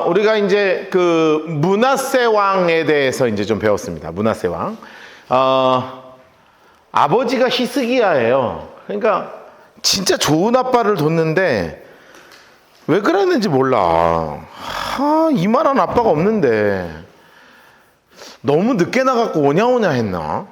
우리가 이제 그 므낫세 왕에 대해서 이제 좀 배웠습니다. 므낫세 왕. 아버지가 히스기야예요. 그러니까 진짜 좋은 아빠를 뒀는데 왜 그랬는지 몰라. 이만한 아빠가 없는데 너무 늦게 나갔고 오냐오냐 했나?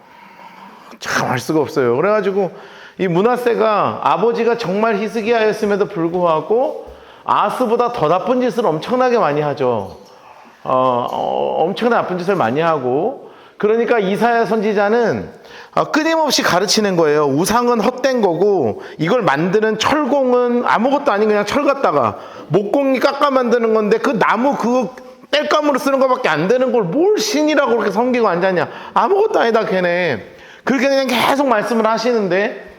참 알 수가 없어요. 그래가지고 이 므낫세가 아버지가 정말 히스기야였음에도 불구하고 아하스보다 더 나쁜 짓을 엄청나게 많이 하죠. 엄청나게 나쁜 짓을 많이 하고, 그러니까 이사야 선지자는 끊임없이 가르치는 거예요. 우상은 헛된 거고 이걸 만드는 철공은 아무것도 아닌 그냥 철 갖다가 목공이 깎아 만드는 건데 그 나무 그거 땔감으로 쓰는 것밖에 안 되는 걸 뭘 신이라고 그렇게 섬기고 앉았냐. 아무것도 아니다 걔네. 그렇게 그냥 계속 말씀을 하시는데,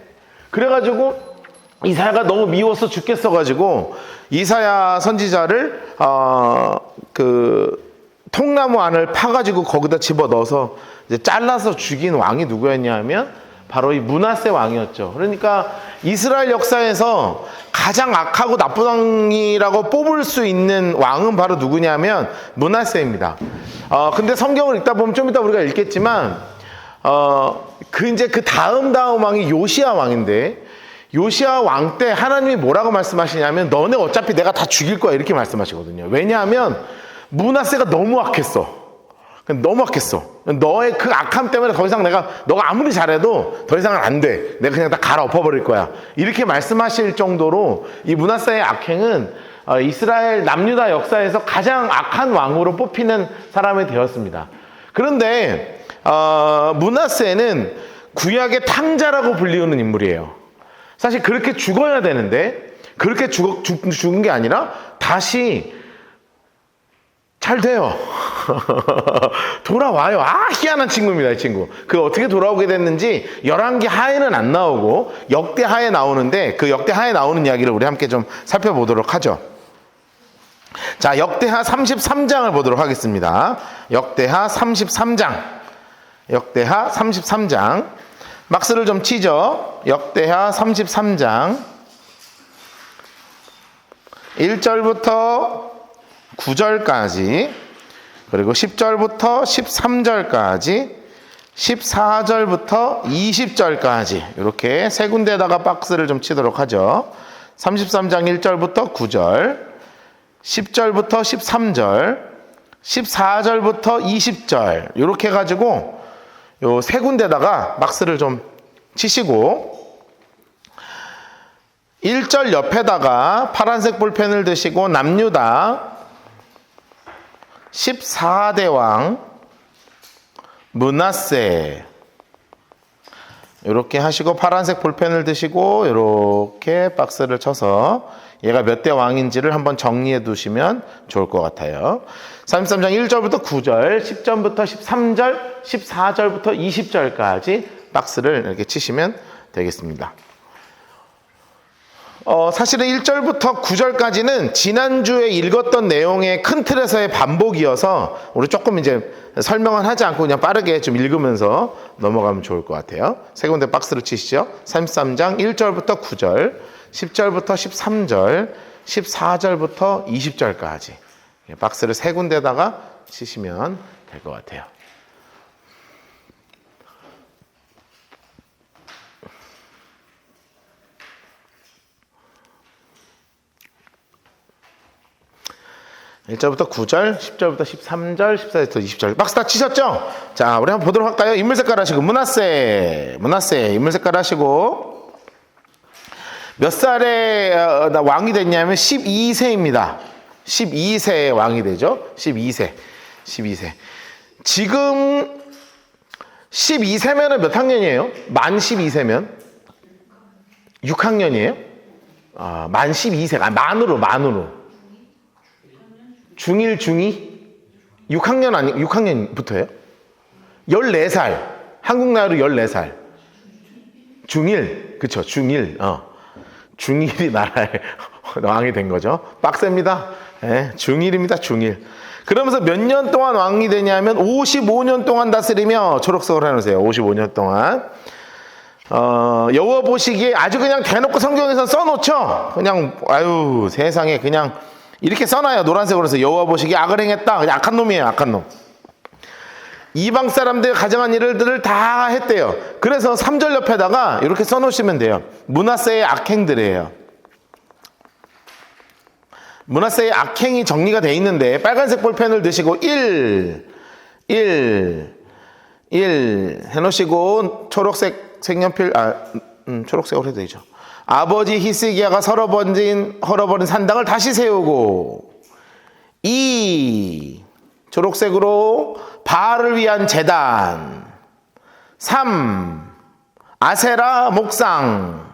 그래가지고 이사야가 너무 미워서 죽겠어가지고 이사야 선지자를 그 통나무 안을 파가지고 거기다 집어넣어서 이제 잘라서 죽인 왕이 누구였냐 하면 바로 이 므낫세 왕이었죠. 그러니까 이스라엘 역사에서 가장 악하고 나쁜 왕이라고 뽑을 수 있는 왕은 바로 누구냐면 므낫세입니다. 근데 성경을 읽다 보면 좀 이따 우리가 읽겠지만 이제 그 다음 왕이 요시야 왕인데, 요시야 왕 때 하나님이 뭐라고 말씀하시냐면 너네 어차피 내가 다 죽일 거야 이렇게 말씀하시거든요. 왜냐하면 므낫세가 너무 악했어. 너무 악했어. 너의 그 악함 때문에 더 이상 너가 아무리 잘해도 더 이상은 안 돼. 내가 그냥 다 갈아엎어버릴 거야. 이렇게 말씀하실 정도로 이 므낫세의 악행은 이스라엘 남유다 역사에서 가장 악한 왕으로 뽑히는 사람이 되었습니다. 그런데 므낫세는 구약의 탕자라고 불리우는 인물이에요. 사실 그렇게 죽어야 되는데 그렇게 죽은 게 아니라 다시 잘 돼요. 돌아와요. 희한한 친구입니다, 이 친구. 그 어떻게 돌아오게 됐는지 열왕기 하에는 안 나오고 역대 하에 나오는데, 그 역대 하에 나오는 이야기를 우리 함께 좀 살펴보도록 하죠. 자, 역대하 33장을 보도록 하겠습니다. 역대하 33장. 역대하 33장. 막스를 좀 치죠. 역대하 33장 1절부터 9절까지, 그리고 10절부터 13절까지, 14절부터 20절까지 이렇게 세 군데에다가 박스를 좀 치도록 하죠. 33장 1절부터 9절, 10절부터 13절, 14절부터 20절 이렇게 해가지고 요 세 군데다가 박스를 좀 치시고, 1절 옆에다가 파란색 볼펜을 드시고 남유다 14대 왕 므낫세 이렇게 하시고 파란색 볼펜을 드시고 이렇게 박스를 쳐서 얘가 몇 대 왕인지를 한번 정리해 두시면 좋을 것 같아요. 33장 1절부터 9절, 10절부터 13절, 14절부터 20절까지 박스를 이렇게 치시면 되겠습니다. 사실은 1절부터 9절까지는 지난주에 읽었던 내용의 큰 틀에서의 반복이어서 우리 조금 이제 설명은 하지 않고 그냥 빠르게 좀 읽으면서 넘어가면 좋을 것 같아요. 세 군데 박스를 치시죠. 33장 1절부터 9절, 10절부터 13절, 14절부터 20절까지 박스를 세 군데다가 치시면 될 것 같아요. (1절부터) 9절, 10절부터 13절, 14절부터 20절 박스 다 치셨죠? 자, 우리 한번 보도록 할까요? 인물 색깔 하시고 므낫세 인물 색깔 하시고 몇 살에 왕이 됐냐면 12세입니다. 12세에 왕이 되죠. 12세. 지금 12세면은 몇 학년이에요? 만 12세면 6학년이에요? 만 12세가 만으로 중1, 중2? 6학년 아니 6학년부터예요? 14살. 한국 나이로 14살. 중1. 그쵸, 중1. 중1이 나라의 왕이 된 거죠. 빡셉니다. 네, 중1입니다, 중1. 그러면서 몇 년 동안 왕이 되냐면 55년 동안 다스리며, 초록색으로 해놓으세요. 55년 동안. 여호와 보시기에 아주 그냥 대놓고 성경에서 써놓죠. 그냥 세상에 그냥 이렇게 써놔요. 노란색으로 해서 여호와 보시기에 악을 행했다. 그냥 악한 놈이에요. 악한 놈. 이방 사람들 가정한 일들을 다 했대요. 그래서 3절 옆에다가 이렇게 써놓으시면 돼요. 므낫세의 악행들이에요. 므낫세의 악행이 정리가 돼 있는데 빨간색 볼펜을 드시고 1 해놓으시고 초록색 색연필 초록색으로 해도 되죠. 아버지 히스기야가 헐어버린 산당을 다시 세우고 2 초록색으로 바알을 위한 제단 3 아세라 목상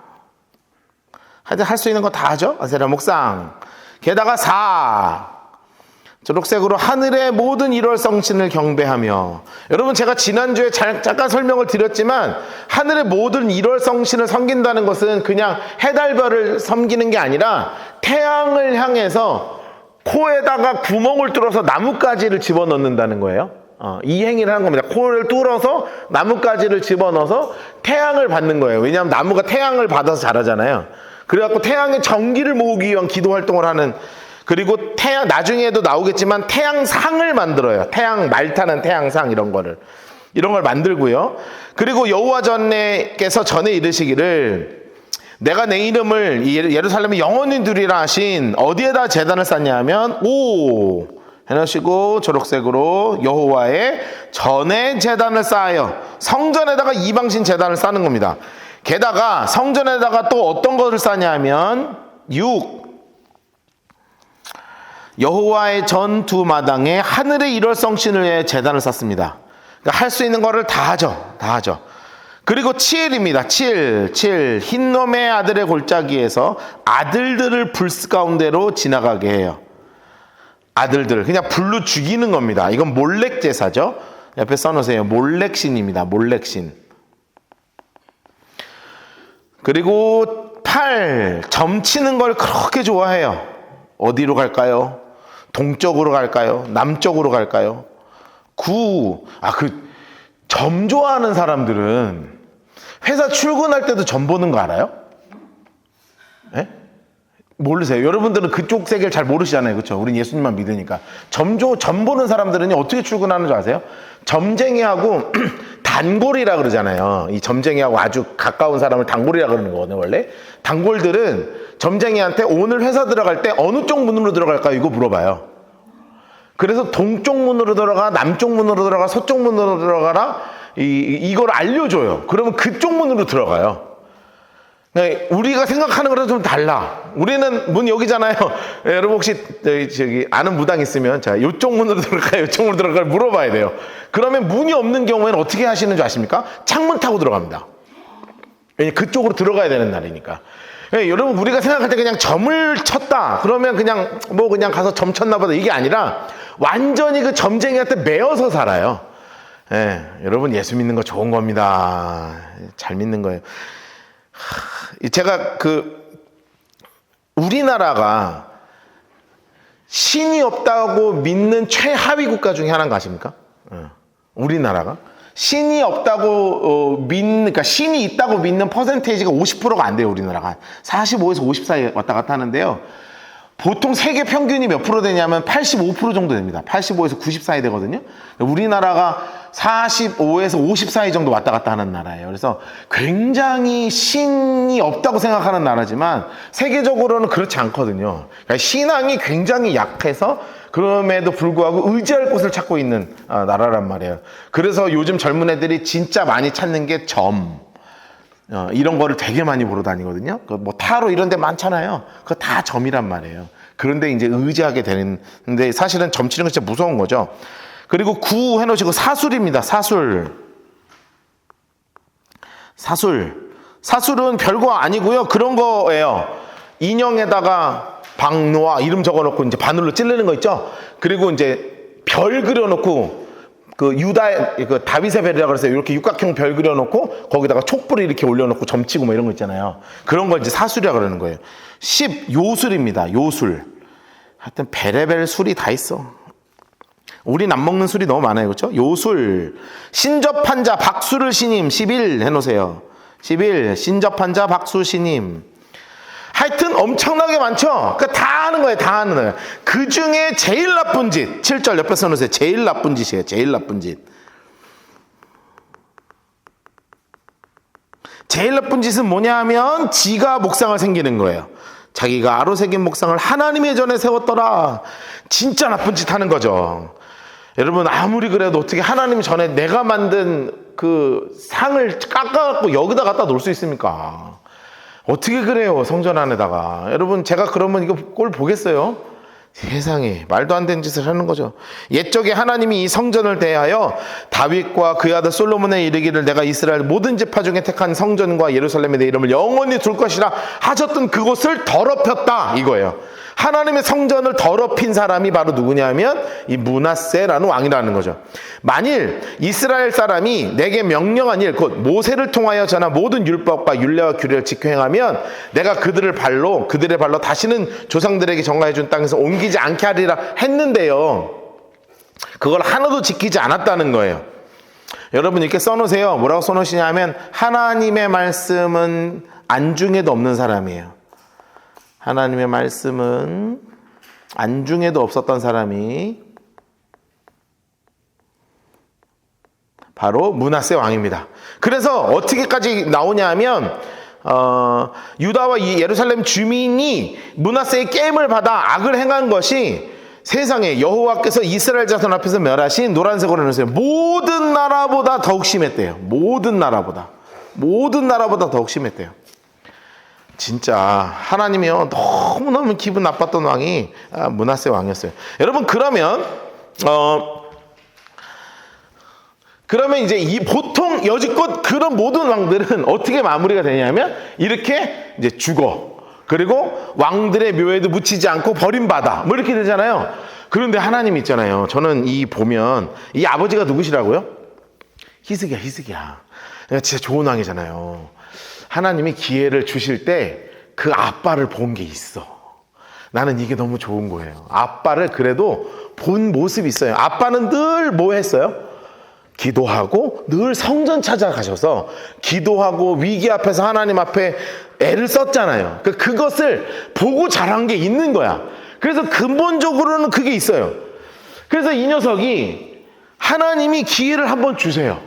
하여튼 할 수 있는 거 다 하죠. 아세라 목상 게다가 4 초록색으로 하늘의 모든 일월성신을 경배하며 여러분 제가 지난주에 잠깐 설명을 드렸지만 하늘의 모든 일월성신을 섬긴다는 것은 그냥 해달별을 섬기는 게 아니라 태양을 향해서 코에다가 구멍을 뚫어서 나뭇가지를 집어넣는다는 거예요. 이 행위를 하는 겁니다. 코를 뚫어서 나뭇가지를 집어넣어서 태양을 받는 거예요. 왜냐하면 나무가 태양을 받아서 자라잖아요. 그래갖고 태양의 전기를 모으기 위한 기도 활동을 하는 그리고 태양 나중에도 나오겠지만 태양상을 만들어요. 태양 말타는 태양상 이런 걸 만들고요. 그리고 여호와 전에께서 전에 이르시기를 내가 내 이름을 예루살렘에 영원히 두리라 하신 어디에다 제단을 쌓냐 하면 5 해놓으시고 초록색으로 여호와의 전에 제단을 쌓아요. 성전에다가 이방신 제단을 쌓는 겁니다. 게다가 성전에다가 또 어떤 것을 쌓냐 하면 6 여호와의 전 두 마당에 하늘의 일월성신을 위해 제단을 쌓습니다. 그러니까 할 수 있는 거를 다 하죠. 그리고 7입니다. 7 흰놈의 아들의 골짜기에서 아들들을 불스 가운데로 지나가게 해요. 아들들 그냥 불로 죽이는 겁니다. 이건 몰렉 제사죠. 옆에 써놓으세요. 몰렉신입니다. 몰렉신. 그리고 8 점치는 걸 그렇게 좋아해요. 어디로 갈까요? 동쪽으로 갈까요? 남쪽으로 갈까요? 9 점 좋아하는 사람들은 회사 출근할 때도 점 보는 거 알아요? 네? 모르세요? 여러분들은 그쪽 세계를 잘 모르시잖아요. 그렇죠? 우린 예수님만 믿으니까. 점 보는 사람들은 어떻게 출근하는 줄 아세요? 점쟁이하고 단골이라 그러잖아요. 이 점쟁이하고 아주 가까운 사람을 단골이라 그러는 거거든요. 원래 단골들은 점쟁이한테 오늘 회사 들어갈 때 어느 쪽 문으로 들어갈까요? 이거 물어봐요. 그래서 동쪽 문으로 들어가, 남쪽 문으로 들어가, 서쪽 문으로 들어가라 이걸 알려줘요. 그러면 그쪽 문으로 들어가요. 우리가 생각하는 거랑 좀 달라. 우리는 문 여기잖아요. 여러분 혹시 저기 아는 무당 있으면 자 이쪽 문으로 들어갈까요? 이쪽 문으로 들어갈까요? 물어봐야 돼요. 그러면 문이 없는 경우에는 어떻게 하시는 줄 아십니까? 창문 타고 들어갑니다. 왜냐면 그쪽으로 들어가야 되는 날이니까. 여러분 우리가 생각할 때 그냥 점을 쳤다 그러면 그냥 가서 점 쳤나 보다 이게 아니라 완전히 그 점쟁이한테 매여서 살아요. 여러분 예수 믿는 거 좋은 겁니다. 잘 믿는 거예요. 제가 우리나라가 신이 없다고 믿는 최하위 국가 중에 하나인 거 아십니까? 우리나라가 신이 없다고 그러니까 신이 있다고 믿는 퍼센테이지가 50%가 안 돼요. 우리나라가 45에서 50 사이 왔다 갔다 하는데요. 보통 세계 평균이 몇 프로 되냐면 85% 정도 됩니다. 85에서 90 사이 되거든요. 우리나라가 45에서 50 사이 정도 왔다 갔다 하는 나라예요. 그래서 굉장히 신이 없다고 생각하는 나라지만 세계적으로는 그렇지 않거든요. 그러니까 신앙이 굉장히 약해서 그럼에도 불구하고 의지할 곳을 찾고 있는 나라란 말이에요. 그래서 요즘 젊은 애들이 진짜 많이 찾는 게 점. 이런 거를 되게 많이 보러 다니거든요. 뭐 타로 이런 데 많잖아요. 그거 다 점이란 말이에요. 그런데 이제 의지하게 되는데 사실은 점 치는 거 진짜 무서운 거죠. 그리고 9 해놓으시고 사술입니다. 사술은 별거 아니고요. 그런 거예요. 인형에다가 박노아 이름 적어놓고 이제 바늘로 찌르는 거 있죠. 그리고 이제 별 그려놓고 다윗의 별이라고 그랬어요. 이렇게 육각형 별 그려놓고 거기다가 촛불을 이렇게 올려놓고 점치고 뭐 이런 거 있잖아요. 그런 걸 이제 사술이라고 그러는 거예요. 10 요술입니다. 요술. 하여튼 베레벨 술이 다 있어. 우린 안 먹는 술이 너무 많아요. 그렇죠? 요술. 신접한 자 박수를 신임 11 해놓으세요. 11 신접한 자 박수 신임. 하여튼 엄청나게 많죠. 그러니까 다 하는 거예요. 다 하는 거예요. 그 중에 제일 나쁜 짓, 7절 옆에 써놓으세요. 제일 나쁜 짓이에요. 제일 나쁜 짓. 제일 나쁜 짓은 뭐냐 하면 지가 목상을 생기는 거예요. 자기가 아로새긴 목상을 하나님의 전에 세웠더라. 진짜 나쁜 짓 하는 거죠. 여러분, 아무리 그래도 어떻게 하나님 전에 내가 만든 그 상을 깎아갖고 여기다 갖다 놓을 수 있습니까? 어떻게 그래요, 성전 안에다가. 여러분, 제가 그러면 이거 꼴 보겠어요? 세상에, 말도 안 되는 짓을 하는 거죠. 옛적에 하나님이 이 성전을 대하여 다윗과 그의 아들 솔로몬에 이르기를 내가 이스라엘 모든 지파 중에 택한 성전과 예루살렘에 내 이름을 영원히 둘 것이라 하셨던 그곳을 더럽혔다, 이거예요. 하나님의 성전을 더럽힌 사람이 바로 누구냐면 이 므낫세라는 왕이라는 거죠. 만일 이스라엘 사람이 내게 명령한 일, 곧 모세를 통하여 전한 모든 율법과 율례와 규례를 지켜 행하면 내가 그들의 발로 다시는 조상들에게 정하여 준 땅에서 옮기지 않게 하리라 했는데요, 그걸 하나도 지키지 않았다는 거예요. 여러분, 이렇게 써놓으세요. 뭐라고 써놓으시냐면 하나님의 말씀은 안중에도 없는 사람이에요. 하나님의 말씀은 안중에도 없었던 사람이 바로 므낫세 왕입니다. 그래서 어떻게까지 나오냐 하면 유다와 이 예루살렘 주민이 므낫세의 게임을 받아 악을 행한 것이 세상에 여호와께서 이스라엘 자손 앞에서 멸하신 노란색으로 해놓으세요. 모든 나라보다 더욱 심했대요. 모든 나라보다 더욱 심했대요. 진짜 하나님이요, 너무너무 기분 나빴던 왕이 므낫세 왕이었어요. 여러분, 그러면 이제 보통 여지껏 그런 모든 왕들은 어떻게 마무리가 되냐면 이렇게 이제 죽어. 그리고 왕들의 묘에도 묻히지 않고 버림받아. 뭐 이렇게 되잖아요. 그런데 하나님 있잖아요. 저는 이 보면 이 아버지가 누구시라고요? 히스기야. 진짜 좋은 왕이잖아요. 하나님이 기회를 주실 때 그 아빠를 본 게 있어. 나는 이게 너무 좋은 거예요. 아빠를 그래도 본 모습이 있어요. 아빠는 늘 뭐 했어요? 기도하고 늘 성전 찾아가셔서 기도하고 위기 앞에서 하나님 앞에 애를 썼잖아요. 그것을 보고 자란 게 있는 거야. 그래서 근본적으로는 그게 있어요. 그래서 이 녀석이 하나님이 기회를 한번 주세요.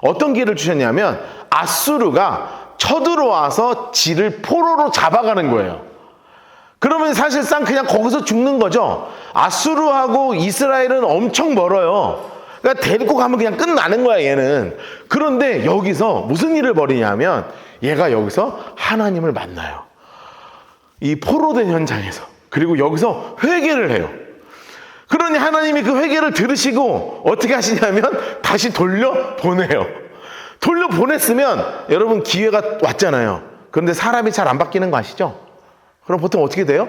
어떤 기회를 주셨냐면 아수르가 쳐들어와서 지를 포로로 잡아가는 거예요. 그러면 사실상 그냥 거기서 죽는 거죠. 아수르하고 이스라엘은 엄청 멀어요. 그러니까 데리고 가면 그냥 끝나는 거야, 얘는. 그런데 여기서 무슨 일을 벌이냐면 얘가 여기서 하나님을 만나요. 이 포로된 현장에서. 그리고 여기서 회개를 해요. 그러니 하나님이 그 회개를 들으시고 어떻게 하시냐면 다시 돌려보내요. 돌려보냈으면 여러분 기회가 왔잖아요. 그런데 사람이 잘 안 바뀌는 거 아시죠? 그럼 보통 어떻게 돼요?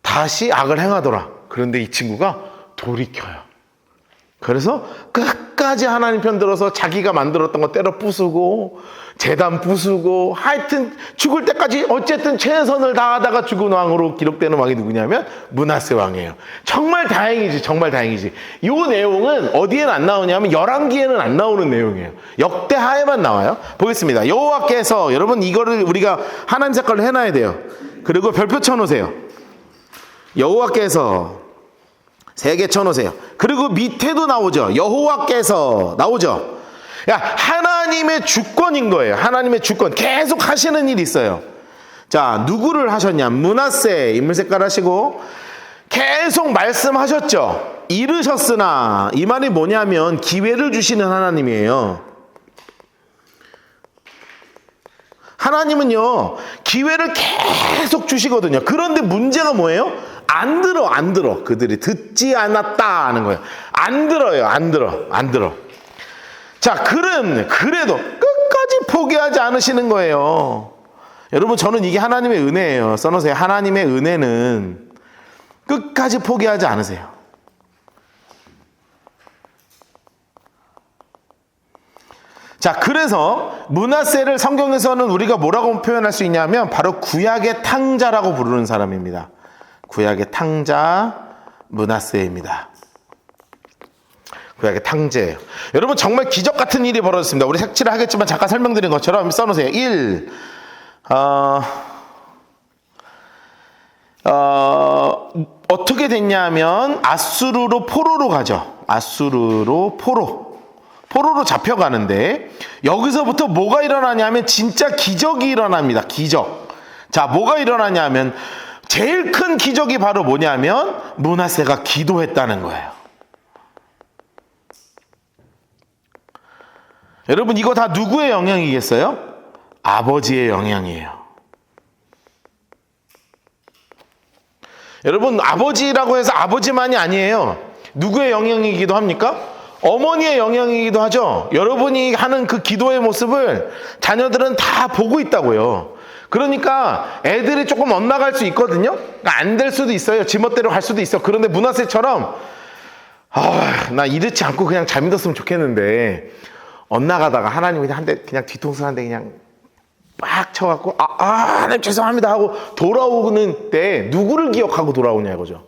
다시 악을 행하더라. 그런데 이 친구가 돌이켜요. 그래서 끝까지 하나님 편 들어서 자기가 만들었던 거 때려 부수고 제단 부수고 하여튼 죽을 때까지 어쨌든 최선을 다하다가 죽은 왕으로 기록되는 왕이 누구냐면 므낫세 왕이에요. 정말 다행이지. 이 내용은 어디에는 안 나오냐면 열왕기에는 안 나오는 내용이에요. 역대하에만 나와요. 보겠습니다. 여호와께서, 여러분 이거를 우리가 하나님 색깔로 해놔야 돼요. 그리고 별표 쳐놓으세요. 여호와께서 3개 쳐놓으세요. 그리고 밑에도 나오죠. 여호와께서 나오죠. 하나님의 주권인 거예요. 하나님의 주권. 계속 하시는 일이 있어요. 자, 누구를 하셨냐? 므낫세 인물 색깔 하시고 계속 말씀하셨죠. 이르셨으나, 이 말이 뭐냐면 기회를 주시는 하나님이에요. 하나님은요 기회를 계속 주시거든요. 그런데 문제가 뭐예요? 안 들어. 그들이 듣지 않았다 하는 거예요. 안 들어. 자, 그래도 끝까지 포기하지 않으시는 거예요. 여러분, 저는 이게 하나님의 은혜예요. 써놓으세요. 하나님의 은혜는 끝까지 포기하지 않으세요. 자, 그래서 므낫세를 성경에서는 우리가 뭐라고 표현할 수 있냐면 바로 구약의 탕자라고 부르는 사람입니다. 구약의 탕자 므낫세입니다. 구약의 탕제예요. 여러분, 정말 기적 같은 일이 벌어졌습니다. 우리 색칠을 하겠지만 잠깐 설명드린 것처럼 써놓으세요. 1. 어떻게 됐냐면 아수르로 포로로 가죠. 아수르로 포로로 잡혀가는데 여기서부터 뭐가 일어나냐면 진짜 기적이 일어납니다. 기적. 자, 뭐가 일어나냐면 제일 큰 기적이 바로 뭐냐면 므낫세가 기도했다는 거예요. 여러분, 이거 다 누구의 영향이겠어요? 아버지의 영향이에요. 여러분, 아버지라고 해서 아버지만이 아니에요. 누구의 영향이기도 합니까? 어머니의 영향이기도 하죠. 여러분이 하는 그 기도의 모습을 자녀들은 다 보고 있다고요. 그러니까 애들이 조금 엇나갈 수 있거든요. 안 될 수도 있어요. 지멋대로 갈 수도 있어. 그런데 므낫세처럼 나 이렇지 않고 그냥 잘 믿었으면 좋겠는데 엇나가다가 하나님이 한 대 그냥 뒤통수 한 대 그냥 빡 쳐갖고 하나님 죄송합니다 하고 돌아오는 때 누구를 기억하고 돌아오냐 이거죠.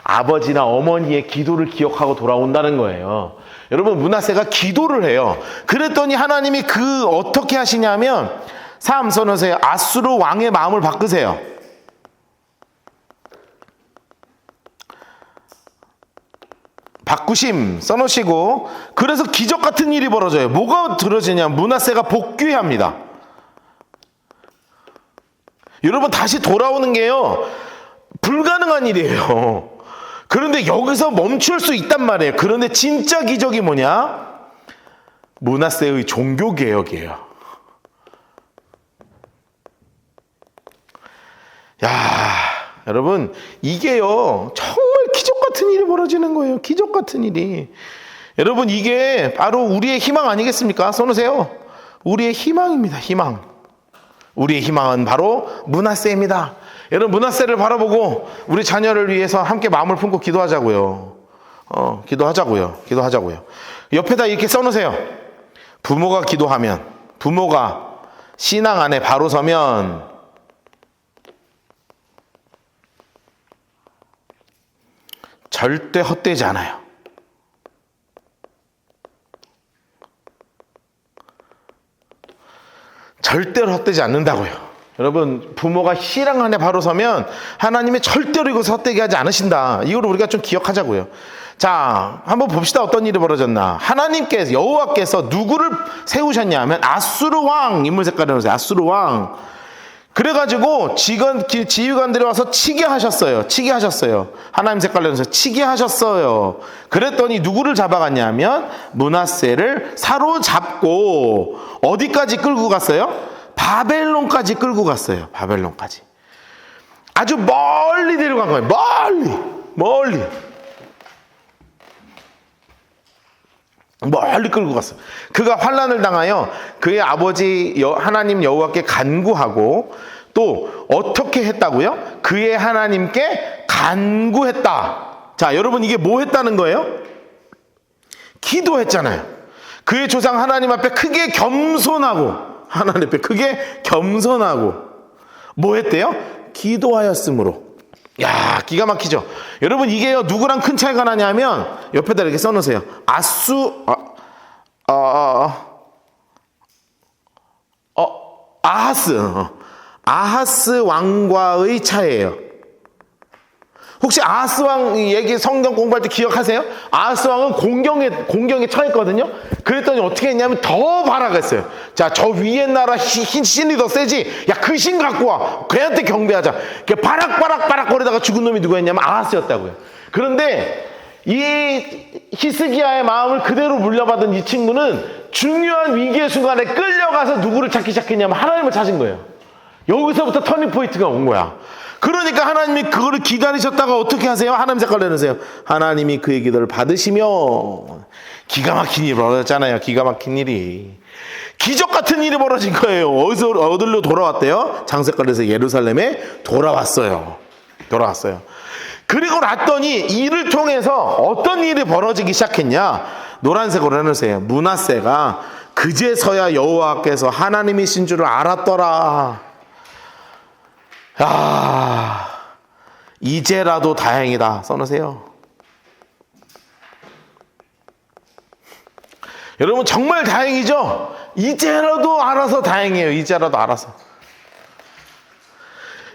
아버지나 어머니의 기도를 기억하고 돌아온다는 거예요. 여러분, 므낫세가 기도를 해요. 그랬더니 하나님이 어떻게 하시냐면 3 써놓으세요. 아수르 왕의 마음을 바꾸세요. 바꾸심 써놓으시고, 그래서 기적 같은 일이 벌어져요. 뭐가 들어지냐? 므낫세가 복귀합니다. 여러분, 다시 돌아오는 게요 불가능한 일이에요. 그런데 여기서 멈출 수 있단 말이에요. 그런데 진짜 기적이 뭐냐? 므낫세의 종교개혁이에요. 야, 여러분, 이게요 정말 기적 같은 일이 벌어지는 거예요. 기적 같은 일이. 여러분, 이게 바로 우리의 희망 아니겠습니까? 써놓으세요. 우리의 희망입니다. 희망. 우리의 희망은 바로 므낫세입니다. 여러분, 므낫세를 바라보고 우리 자녀를 위해서 함께 마음을 품고 기도하자고요. 기도하자고요. 옆에다 이렇게 써놓으세요. 부모가 기도하면, 부모가 신앙 안에 바로 서면 절대 헛되지 않아요. 절대로 헛되지 않는다고요. 여러분, 부모가 신앙 안에 바로 서면 하나님이 절대로 이것을 헛되게 하지 않으신다. 이걸 우리가 좀 기억하자고요. 자, 한번 봅시다. 어떤 일이 벌어졌나. 하나님께서, 여호와께서 누구를 세우셨냐 하면 아수르 왕, 인물 색깔을 보세요. 아수르 왕. 그래가지고 지휘관들이 와서 치게 하셨어요. 하나님 색깔로 해서 치게 하셨어요. 그랬더니 누구를 잡아갔냐면 므낫세를 사로잡고 어디까지 끌고 갔어요? 바벨론까지 끌고 갔어요. 바벨론까지. 아주 멀리 데려간 거예요. 멀리 끌고 갔어요. 그가 환난을 당하여 그의 아버지 하나님 여호와께 간구하고 또 어떻게 했다고요? 그의 하나님께 간구했다. 자, 여러분, 이게 뭐 했다는 거예요? 기도했잖아요. 그의 조상 하나님 앞에 크게 겸손하고, 하나님 앞에 크게 겸손하고 뭐 했대요? 기도하였으므로. 야, 기가 막히죠. 여러분, 이게요 누구랑 큰 차이가 나냐면 옆에다 이렇게 써놓으세요. 아하스 왕과의 차이예요. 혹시 아하스 왕 얘기 성경 공부할 때 기억하세요? 아하스 왕은 공경에 처했거든요. 그랬더니 어떻게 했냐면 더 발악했어요. 자, 저 위에 나라 신이 더 세지. 야, 그 신 갖고 와. 걔한테 경배하자. 바락거리다가 죽은 놈이 누구였냐면 아하스였다고요. 그런데 이 히스기야의 마음을 그대로 물려받은 이 친구는 중요한 위기의 순간에 끌려가서 누구를 찾기 시작했냐면 하나님을 찾은 거예요. 여기서부터 터닝 포인트가 온 거야. 그러니까 하나님이 그거를 기다리셨다가 어떻게 하세요? 하나님 색깔 내놓으세요. 하나님이 그의 기도를 받으시며. 기가 막힌 일이 벌어졌잖아요. 기가 막힌 일이. 기적 같은 일이 벌어진 거예요. 어디로 돌아왔대요? 장색깔에서 예루살렘에 돌아왔어요. 그리고 났더니 이를 통해서 어떤 일이 벌어지기 시작했냐? 노란색으로 해놓으세요. 므낫세가 그제서야 여호와께서 하나님이신 줄을 알았더라. 야, 이제라도 다행이다. 써놓으세요. 여러분, 정말 다행이죠? 이제라도 알아서 다행이에요. 이제라도 알아서.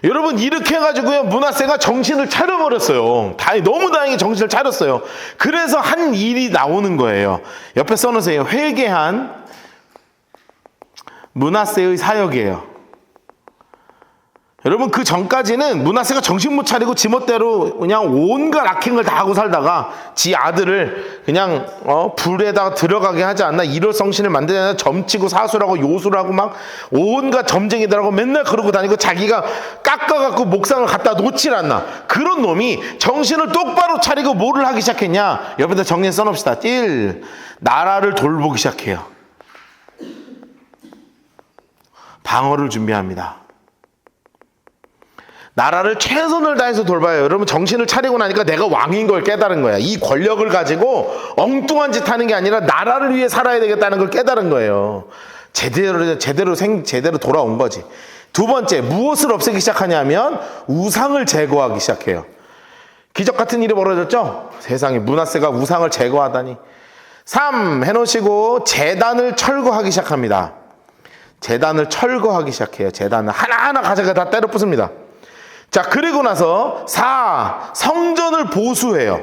여러분 이렇게 해가지고요 므낫세가 정신을 차려버렸어요. 너무 다행히 정신을 차렸어요. 그래서 한 일이 나오는 거예요. 옆에 써놓으세요. 회개한 므낫세의 사역이에요. 여러분 그 전까지는 므낫세가 정신 못 차리고 지멋대로 그냥 온갖 악행을 다 하고 살다가 지 아들을 그냥 불에다가 들어가게 하지 않나, 일월성신을 만들지 않나, 점치고 사수라고 요술하고 막 온갖 점쟁이들하고 맨날 그러고 다니고 자기가 깎아갖고 목상을 갖다 놓질 않나. 그런 놈이 정신을 똑바로 차리고 뭐를 하기 시작했냐. 옆에다 정리 써놓읍시다. 1. 나라를 돌보기 시작해요. 방어를 준비합니다. 나라를 최선을 다해서 돌봐요. 여러분 정신을 차리고 나니까 내가 왕인 걸 깨달은 거야. 이 권력을 가지고 엉뚱한 짓 하는 게 아니라 나라를 위해 살아야 되겠다는 걸 깨달은 거예요. 제대로 돌아온 거지. 두 번째, 무엇을 없애기 시작하냐면 우상을 제거하기 시작해요. 기적 같은 일이 벌어졌죠? 세상에 므낫세가 우상을 제거하다니. 3. 해놓으시고 제단을 철거하기 시작합니다. 제단을 철거하기 시작해요. 제단을 하나하나 가져가 다 때려 부숩니다. 자, 그리고 나서 4. 성전을 보수해요.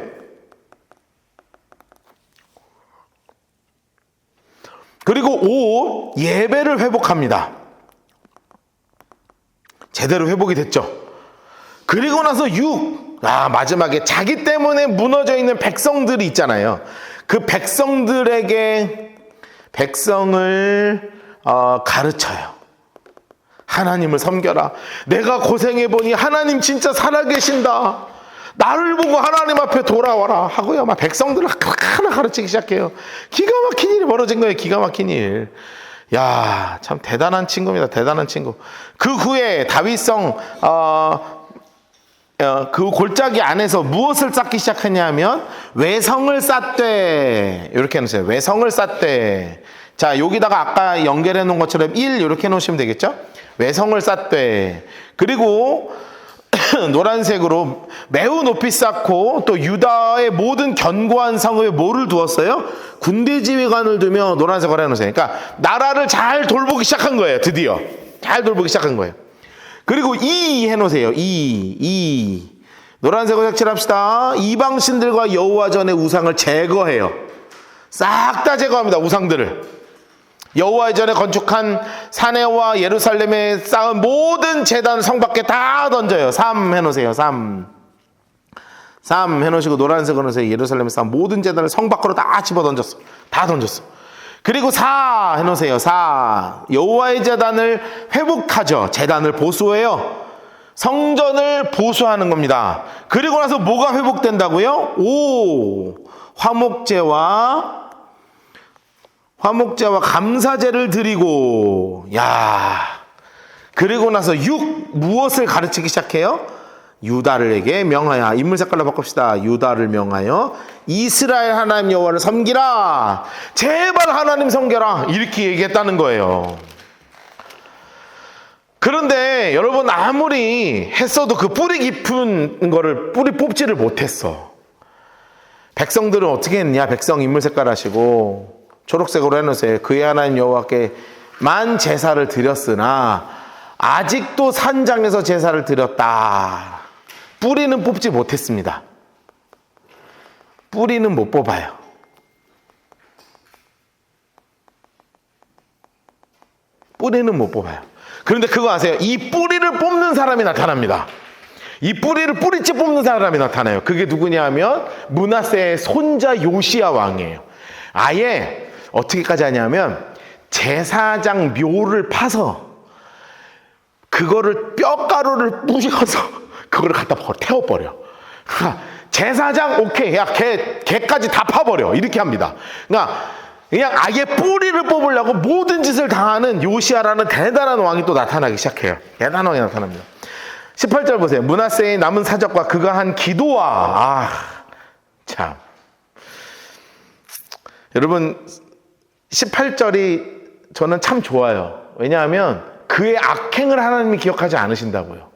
그리고 5. 예배를 회복합니다. 제대로 회복이 됐죠. 그리고 나서 6. 마지막에 자기 때문에 무너져 있는 백성들이 있잖아요. 그 백성들에게 백성을 가르쳐요. 하나님을 섬겨라. 내가 고생해보니 하나님 진짜 살아계신다. 나를 보고 하나님 앞에 돌아와라 하고요. 막 백성들을 하나 가르치기 시작해요. 기가 막힌 일이 벌어진 거예요. 기가 막힌 일. 야, 참 대단한 친구입니다. 대단한 친구. 그 후에 다윗성 그 골짜기 안에서 무엇을 쌓기 시작했냐면 외성을 쌓되, 이렇게 해놓으세요. 외성을 쌓되. 자, 여기다가 아까 연결해 놓은 것처럼 1 이렇게 놓으시면 되겠죠? 외성을 쌓되. 그리고 노란색으로 매우 높이 쌓고 또 유다의 모든 견고한 성읍에 뭐를 두었어요? 군대 지휘관을 두며 노란색으로 해놓으세요. 그러니까 나라를 잘 돌보기 시작한 거예요. 드디어 잘 돌보기 시작한 거예요. 그리고 2 해놓으세요. 2 노란색으로 색칠합시다. 이방신들과 여호와 전의 우상을 제거해요. 싹 다 제거합니다. 우상들을. 여호와의 전에 건축한 사내와 예루살렘에 쌓은 모든 제단 성 밖에 다 던져요. 3 해놓으세요. 3 해놓으시고 노란색으로 해놓으세요. 예루살렘에 쌓은 모든 제단을 성 밖으로 다 집어 던졌어. 다 던졌어. 그리고 4 해놓으세요. 4 여호와의 제단을 회복하죠. 제단을 보수해요. 성전을 보수하는 겁니다. 그리고 나서 뭐가 회복된다고요? 5 화목제와 감사제를 드리고. 야, 그리고 나서 6 무엇을 가르치기 시작해요? 유다를에게 명하여, 인물 색깔로 바꿉시다. 유다를 명하여 이스라엘 하나님 여호와를 섬기라. 제발 하나님 섬겨라. 이렇게 얘기했다는 거예요. 그런데 여러분 아무리 했어도 그 뿌리 깊은 거를 뿌리 뽑지를 못했어. 백성들은 어떻게 했냐? 백성 인물 색깔 하시고 초록색으로 해놓으세요. 그의 하나님 여호와께만 제사를 드렸으나 아직도 산장에서 제사를 드렸다. 뿌리는 뽑지 못했습니다. 뿌리는 못 뽑아요. 뿌리는 못 뽑아요. 그런데 그거 아세요? 이 뿌리를 뽑는 사람이 나타납니다. 이 뿌리를 뿌리째 뽑는 사람이 나타나요. 그게 누구냐 하면 므낫세의 손자 요시야 왕이에요. 아예 어떻게까지 하냐면 제사장 묘를 파서 그거를 뼈가루를 뿌려서 그거를 갖다 태워버려. 제사장 오케이, 야 걔까지 다 파버려. 이렇게 합니다. 그러니까 그냥 아예 뿌리를 뽑으려고 모든 짓을 당하는 요시야라는 대단한 왕이 또 나타나기 시작해요. 대단한 왕이 나타납니다. 18절 보세요. 므낫세의 남은 사적과 그가 한 기도와. 참. 여러분 18절이 저는 참 좋아요. 왜냐하면 그의 악행을 하나님이 기억하지 않으신다고요.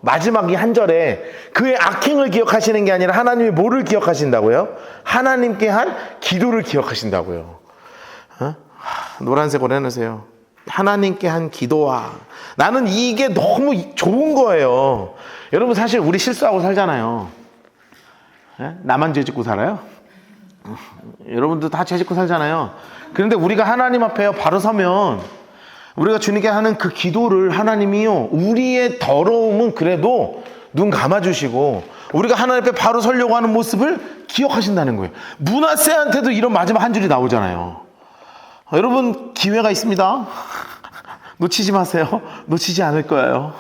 마지막 이 한 절에 그의 악행을 기억하시는 게 아니라 하나님이 뭐를 기억하신다고요? 하나님께 한 기도를 기억하신다고요. 노란색으로 해놓으세요. 하나님께 한 기도와 나는 이게 너무 좋은 거예요. 여러분 사실 우리 실수하고 살잖아요. 예? 나만 죄 짓고 살아요? 여러분도 다 죄 짓고 살잖아요. 그런데 우리가 하나님 앞에 바로 서면 우리가 주님께 하는 그 기도를 하나님이요 우리의 더러움은 그래도 눈 감아주시고 우리가 하나님 앞에 바로 서려고 하는 모습을 기억하신다는 거예요. 므낫세한테도 이런 마지막 한 줄이 나오잖아요. 여러분 기회가 있습니다. 놓치지 마세요. 놓치지 않을 거예요.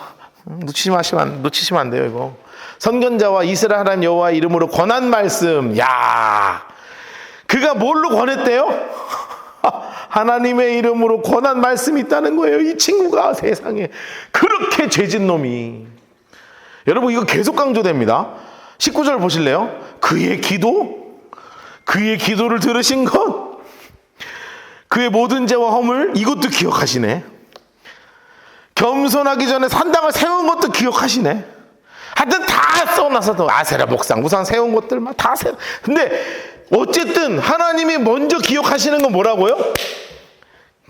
놓치시면 안 돼요. 이거 선견자와 이스라엘 하나님 여호와의 이름으로 권한 말씀. 야, 그가 뭘로 권했대요? 하나님의 이름으로 권한 말씀이 있다는 거예요. 이 친구가 세상에 그렇게 죄진 놈이. 여러분 이거 계속 강조됩니다. 19절 보실래요? 그의 기도를 들으신 것, 그의 모든 죄와 허물 이것도 기억하시네. 겸손하기 전에 산당을 세운 것도 기억하시네. 하여튼 다 써놔서도 아세라 목상 우상 세운 것들만 다 세. 근데 어쨌든 하나님이 먼저 기억하시는 건 뭐라고요?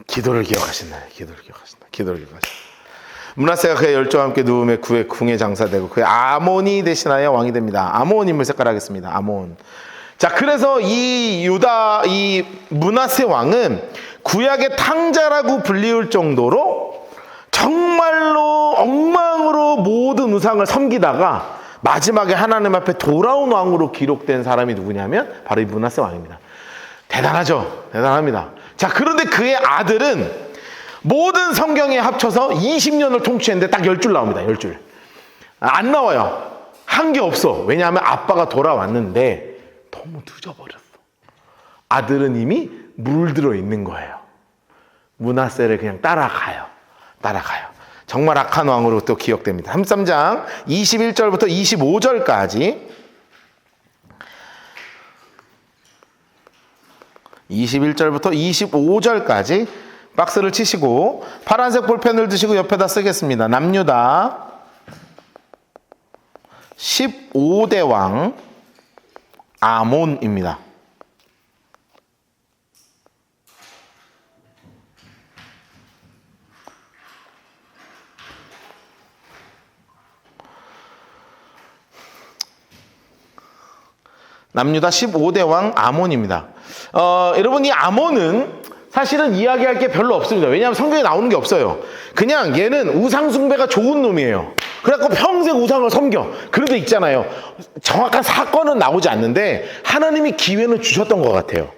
기도를 기억하신다. 기도를 기억하신다. 므낫세가 그의 열조와 함께 누움에 그의 궁에 장사되고 그의 아몬이 대신하여 왕이 됩니다. 아몬 인물 색깔하겠습니다. 아몬. 자, 그래서 이 므낫세 왕은 구약의 탕자라고 불리울 정도로 정말로 엉망으로 모든 우상을 섬기다가 마지막에 하나님 앞에 돌아온 왕으로 기록된 사람이 누구냐면 바로 이 므낫세 왕입니다. 대단하죠? 대단합니다. 자, 그런데 그의 아들은 모든 성경에 합쳐서 20년을 통치했는데 딱 10줄 나옵니다. 10줄. 안 나와요. 한 게 없어. 왜냐하면 아빠가 돌아왔는데 너무 늦어버렸어. 아들은 이미 물들어 있는 거예요. 므낫세를 그냥 따라가요. 정말 악한 왕으로 또 기억됩니다. 33장 21절부터 25절까지 21절부터 25절까지 박스를 치시고 파란색 볼펜을 드시고 옆에다 쓰겠습니다. 남유다 15대 왕 아몬입니다. 남유다 15대 왕 아몬입니다. 여러분 이 아몬은 사실은 이야기할 게 별로 없습니다. 왜냐하면 성경에 나오는 게 없어요. 그냥 얘는 우상 숭배가 좋은 놈이에요. 그래갖고 평생 우상을 섬겨. 그런데 있잖아요. 정확한 사건은 나오지 않는데 하나님이 기회는 주셨던 것 같아요.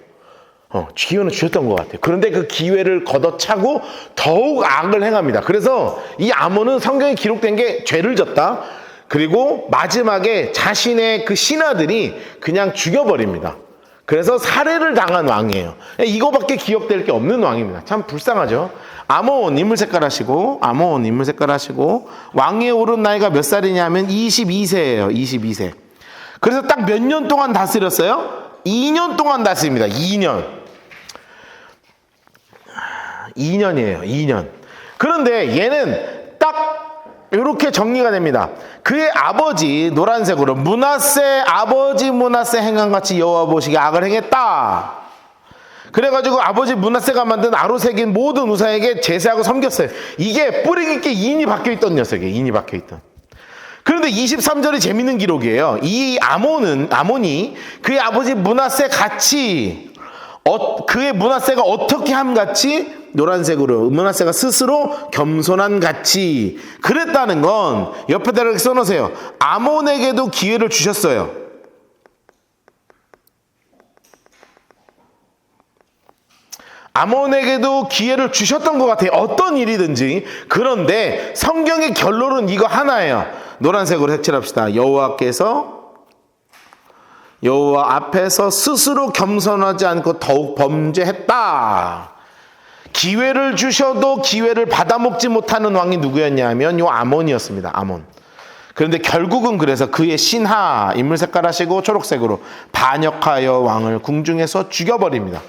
기회는 주셨던 것 같아요. 그런데 그 기회를 걷어차고 더욱 악을 행합니다. 그래서 이 아몬은 성경에 기록된 게 죄를 졌다. 그리고 마지막에 자신의 그 신하들이 그냥 죽여버립니다. 그래서 살해를 당한 왕이에요. 이거밖에 기억될 게 없는 왕입니다. 참 불쌍하죠. 아몬 인물 색깔 하시고 왕위에 오른 나이가 몇 살이냐면 22세예요. 22세. 그래서 딱 몇 년 동안 다스렸어요? 2년 동안 다스립니다. 2년이에요. 2년. 그런데 얘는 딱 이렇게 정리가 됩니다. 그의 아버지 노란색으로 므낫세 아버지 므낫세 행함같이 여호와 보시기에 악을 행했다. 그래가지고 아버지 므낫세가 만든 아로색인 모든 우상에게 제사하고 섬겼어요. 이게 뿌리 깊게 인이 박혀있던 녀석이에요. 인이 박혀있던. 그런데 23절이 재밌는 기록이에요. 이 아몬이 그의 아버지 므낫세 같이 그의 므낫세가 어떻게 함같이 노란색으로 므낫세가 스스로 겸손한 같이 그랬다는 건 옆에다 이렇게 써놓으세요. 아몬에게도 기회를 주셨어요. 아몬에게도 기회를 주셨던 것 같아요. 어떤 일이든지. 그런데 성경의 결론은 이거 하나예요. 노란색으로 색칠합시다. 여호와 앞에서 스스로 겸손하지 않고 더욱 범죄했다. 기회를 주셔도 기회를 받아먹지 못하는 왕이 누구였냐면 요 아몬이었습니다. 아몬. 그런데 결국은 그래서 그의 신하 인물 색깔 하시고 초록색으로 반역하여 왕을 궁중에서 죽여버립니다.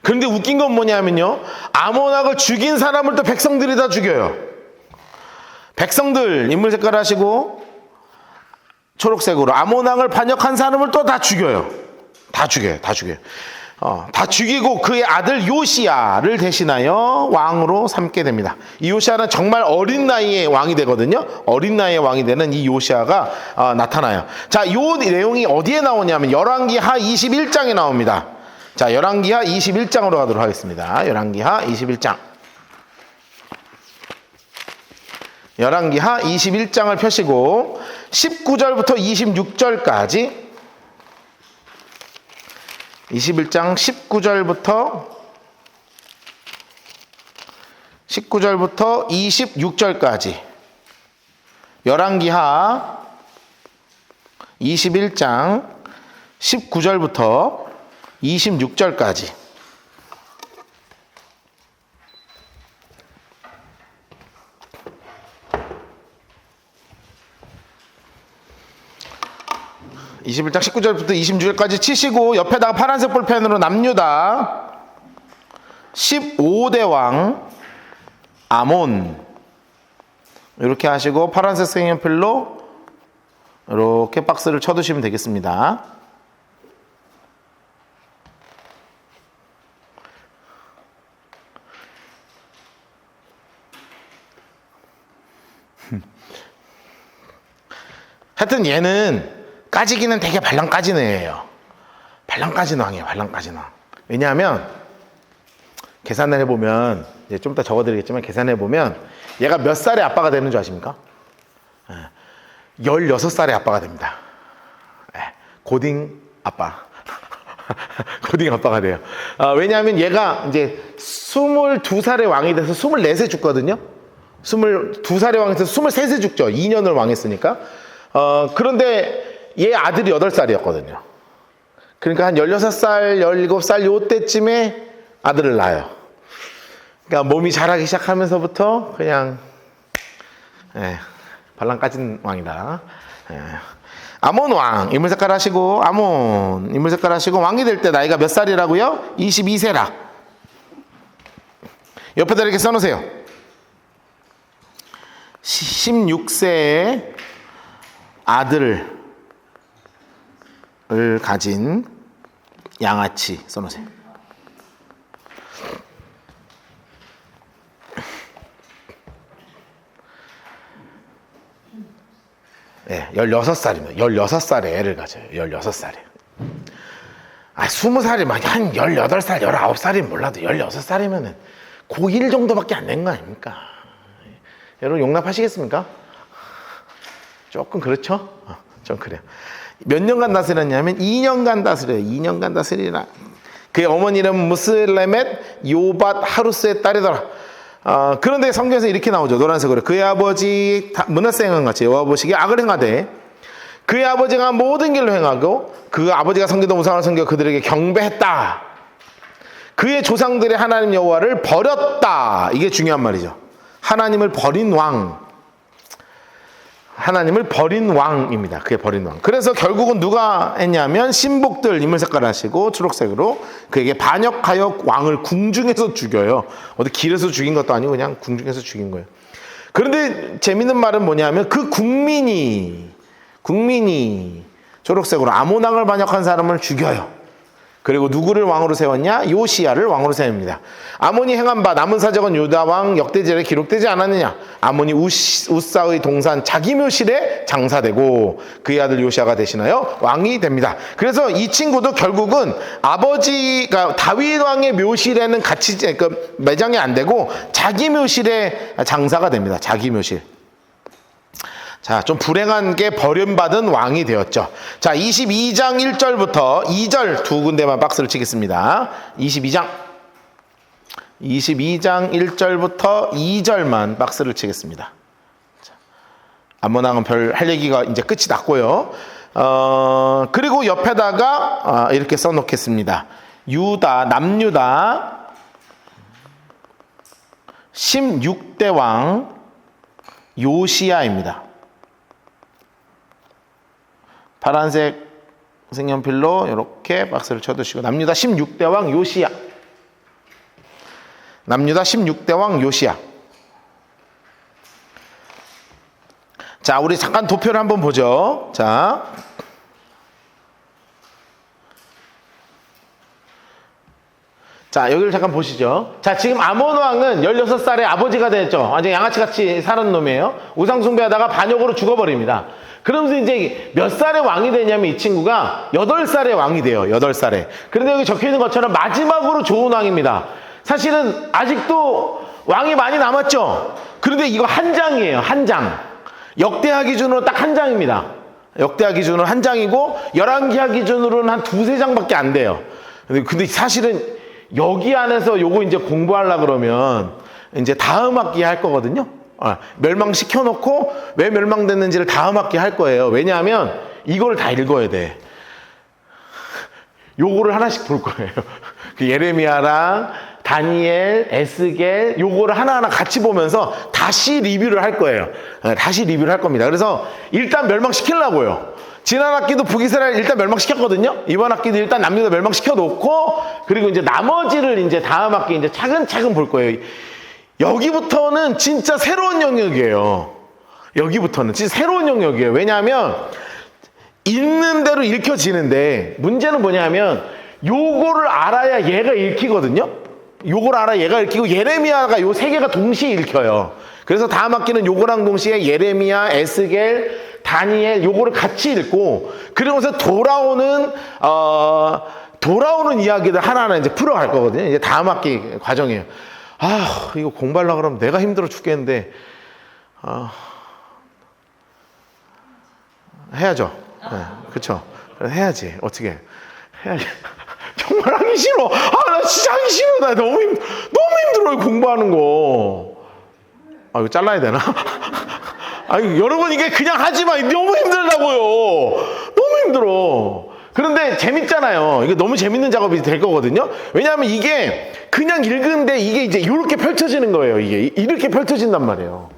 그런데 웃긴 건 뭐냐면요, 아몬왕을 죽인 사람을 또 백성들이 다 죽여요. 백성들 인물 색깔 하시고 초록색으로 아몬왕을 반역한 사람을 또 다 죽여요. 다 죽여요. 다 죽이고 그의 아들 요시야를 대신하여 왕으로 삼게 됩니다. 이 요시야는 정말 어린 나이에 왕이 되거든요. 어린 나이에 왕이 되는 이 요시야가 나타나요. 자, 이 내용이 어디에 나오냐면 열왕기하 21장에 나옵니다. 자, 열왕기하 21장으로 가도록 하겠습니다. 열왕기하 21장. 열왕기하 21장을 펴시고 19절부터 26절까지 21장 19절부터 26절까지 열왕기하 21장 19절부터 26절까지 (21장 19절부터 26절까지) 치시고 옆에다가 파란색 볼펜으로 남유다 15대 왕 아몬 이렇게 하시고 파란색 색연필로 이렇게 박스를 쳐두시면 되겠습니다. 하여튼 얘는 까지기는 되게 발랑 까지는 애예요. 발랑 까지는 왕이에요. 발랑 까지는 왕. 왜냐하면 계산을 해보면 이제 좀 이따 적어드리겠지만 계산해보면 얘가 몇 살의 아빠가 되는 줄 아십니까? 16살의 아빠가 됩니다. 고딩 아빠. 고딩 아빠가 돼요. 왜냐하면 얘가 이제 22살의 왕이 돼서 24세 죽거든요. 22살의 왕이 돼서 23세 죽죠. 2년을 왕했으니까. 그런데 얘 아들이 8살이었거든요. 그러니까 한 16살, 17살 요때쯤에 아들을 낳아요. 그러니까 몸이 자라기 시작하면서부터 그냥 발랑 까진 왕이다. 아몬 왕 인물색깔 하시고 아몬 인물색깔 하시고 왕이 될 때 나이가 몇 살이라고요? 22세라. 옆에다 이렇게 써놓으세요. 16세의 아들을 가진 양아치 써놓으세요. 네, 16살이면 16살의 애를 가져요. 16살에. 20살이면 한 18살, 19살이면 몰라도 16살이면은 고1 정도밖에 안 된 거 아닙니까? 여러분 용납하시겠습니까? 조금 그렇죠? 좀 그래요. 몇 년간 다스렸냐면 2년간 다스려요. 2년간 다스리라. 그의 어머니 이름은 무슬레멧 요밧 하루스의 딸이더라. 그런데 성경에서 이렇게 나오죠. 노란색으로. 그의 아버지 므낫세 행한 같이 여호와 보시기에 악을 행하되 그의 아버지가 모든 길로 행하고 그 아버지가 섬기던 우상을 섬겨 그들에게 경배했다. 그의 조상들의 하나님 여호와를 버렸다. 이게 중요한 말이죠. 하나님을 버린 왕. 하나님을 버린 왕입니다. 그게 버린 왕. 그래서 결국은 누가 했냐면 신복들 인물색깔 하시고 초록색으로 그에게 반역하여 왕을 궁중에서 죽여요. 어디 길에서 죽인 것도 아니고 그냥 궁중에서 죽인 거예요. 그런데 재밌는 말은 뭐냐면 그 국민이 초록색으로 아몬 왕을 반역한 사람을 죽여요. 그리고 누구를 왕으로 세웠냐? 요시야를 왕으로 세웁니다. 아몬이 행한 바 남은 사적은 유다 왕 역대지에 기록되지 않았느냐? 아몬이 우사의 동산 자기 묘실에 장사되고 그의 아들 요시야가 대신하여 왕이 됩니다. 그래서 이 친구도 결국은 아버지가 다윗 왕의 묘실에는 같이 매장이 안 되고 자기 묘실에 장사가 됩니다. 자기 묘실. 자, 좀 불행한 게 버림받은 왕이 되었죠. 자, 22장 1절부터 2절 두 군데만 박스를 치겠습니다. 22장 1절부터 2절만 박스를 치겠습니다. 아몬 왕은 별 할 얘기가 이제 끝이 났고요. 그리고 옆에다가 이렇게 써놓겠습니다. 남유다 16대 왕 요시야입니다. 파란색 색연필로 이렇게 박스를 쳐두시고 남유다 16대 왕 요시야. 남유다 16대 왕 요시야. 자, 우리 잠깐 도표를 한번 보죠. 자, 자, 여기를 잠깐 보시죠. 자, 지금 아몬 왕은 16살에 아버지가 됐죠. 완전 양아치같이 사는 놈이에요. 우상숭배하다가 반역으로 죽어버립니다. 그러면서 이제 몇 살에 왕이 되냐면 이 친구가 8살에 왕이 돼요. 8살에. 그런데 여기 적혀있는 것처럼 마지막으로 좋은 왕입니다. 사실은 아직도 왕이 많이 남았죠. 그런데 이거 한 장이에요. 한 장. 역대하 기준으로 딱 한 장입니다. 역대하 기준으로 한 장이고 열왕기하 기준으로는 한 두세 장밖에 안 돼요. 근데 사실은 여기 안에서 요거 이제 공부하려고 그러면 이제 다음 학기에 할 거거든요. 멸망시켜 놓고 왜 멸망됐는지를 다음 학기에 할 거예요. 왜냐하면 이걸 다 읽어야 돼. 요거를 하나씩 볼 거예요. 그 예레미야랑 다니엘, 에스겔 요거를 하나하나 같이 보면서 다시 리뷰를 할 거예요. 다시 리뷰를 할 겁니다. 그래서 일단 멸망시키려고요. 지난 학기도 북이스라엘 일단 멸망시켰거든요. 이번 학기도 일단 남유다 멸망시켜 놓고 그리고 이제 나머지를 이제 다음 학기 이제 차근차근 볼 거예요. 여기부터는 진짜 새로운 영역이에요. 여기부터는 진짜 새로운 영역이에요. 왜냐하면 읽는 대로 읽혀지는데 문제는 뭐냐면 요거를 알아야 얘가 읽히거든요. 요걸 알아 얘가 읽히고 예레미야가 요 세 개가 동시에 읽혀요. 그래서 다음 학기는 요거랑 동시에 예레미야, 에스겔, 다니엘 요거를 같이 읽고 그러면서 돌아오는 이야기들 하나하나 이제 풀어갈 거거든요. 이제 다음 학기 과정이에요. 아, 이거 공부하려고 그러면 내가 힘들어 죽겠는데 해야죠. 네, 그렇죠. 해야지. 어떻게 해야지. 정말 하기 싫어. 나 진짜 하기 싫어. 나 너무 힘들어요. 공부하는 거. 이거 잘라야 되나? 여러분 이게 그냥 하지 마. 너무 힘들다고요. 너무 힘들어. 그런데 재밌잖아요. 이게 너무 재밌는 작업이 될 거거든요. 왜냐하면 이게 그냥 읽는데 이게 이제 이렇게 펼쳐지는 거예요. 이게 이렇게 펼쳐진단 말이에요.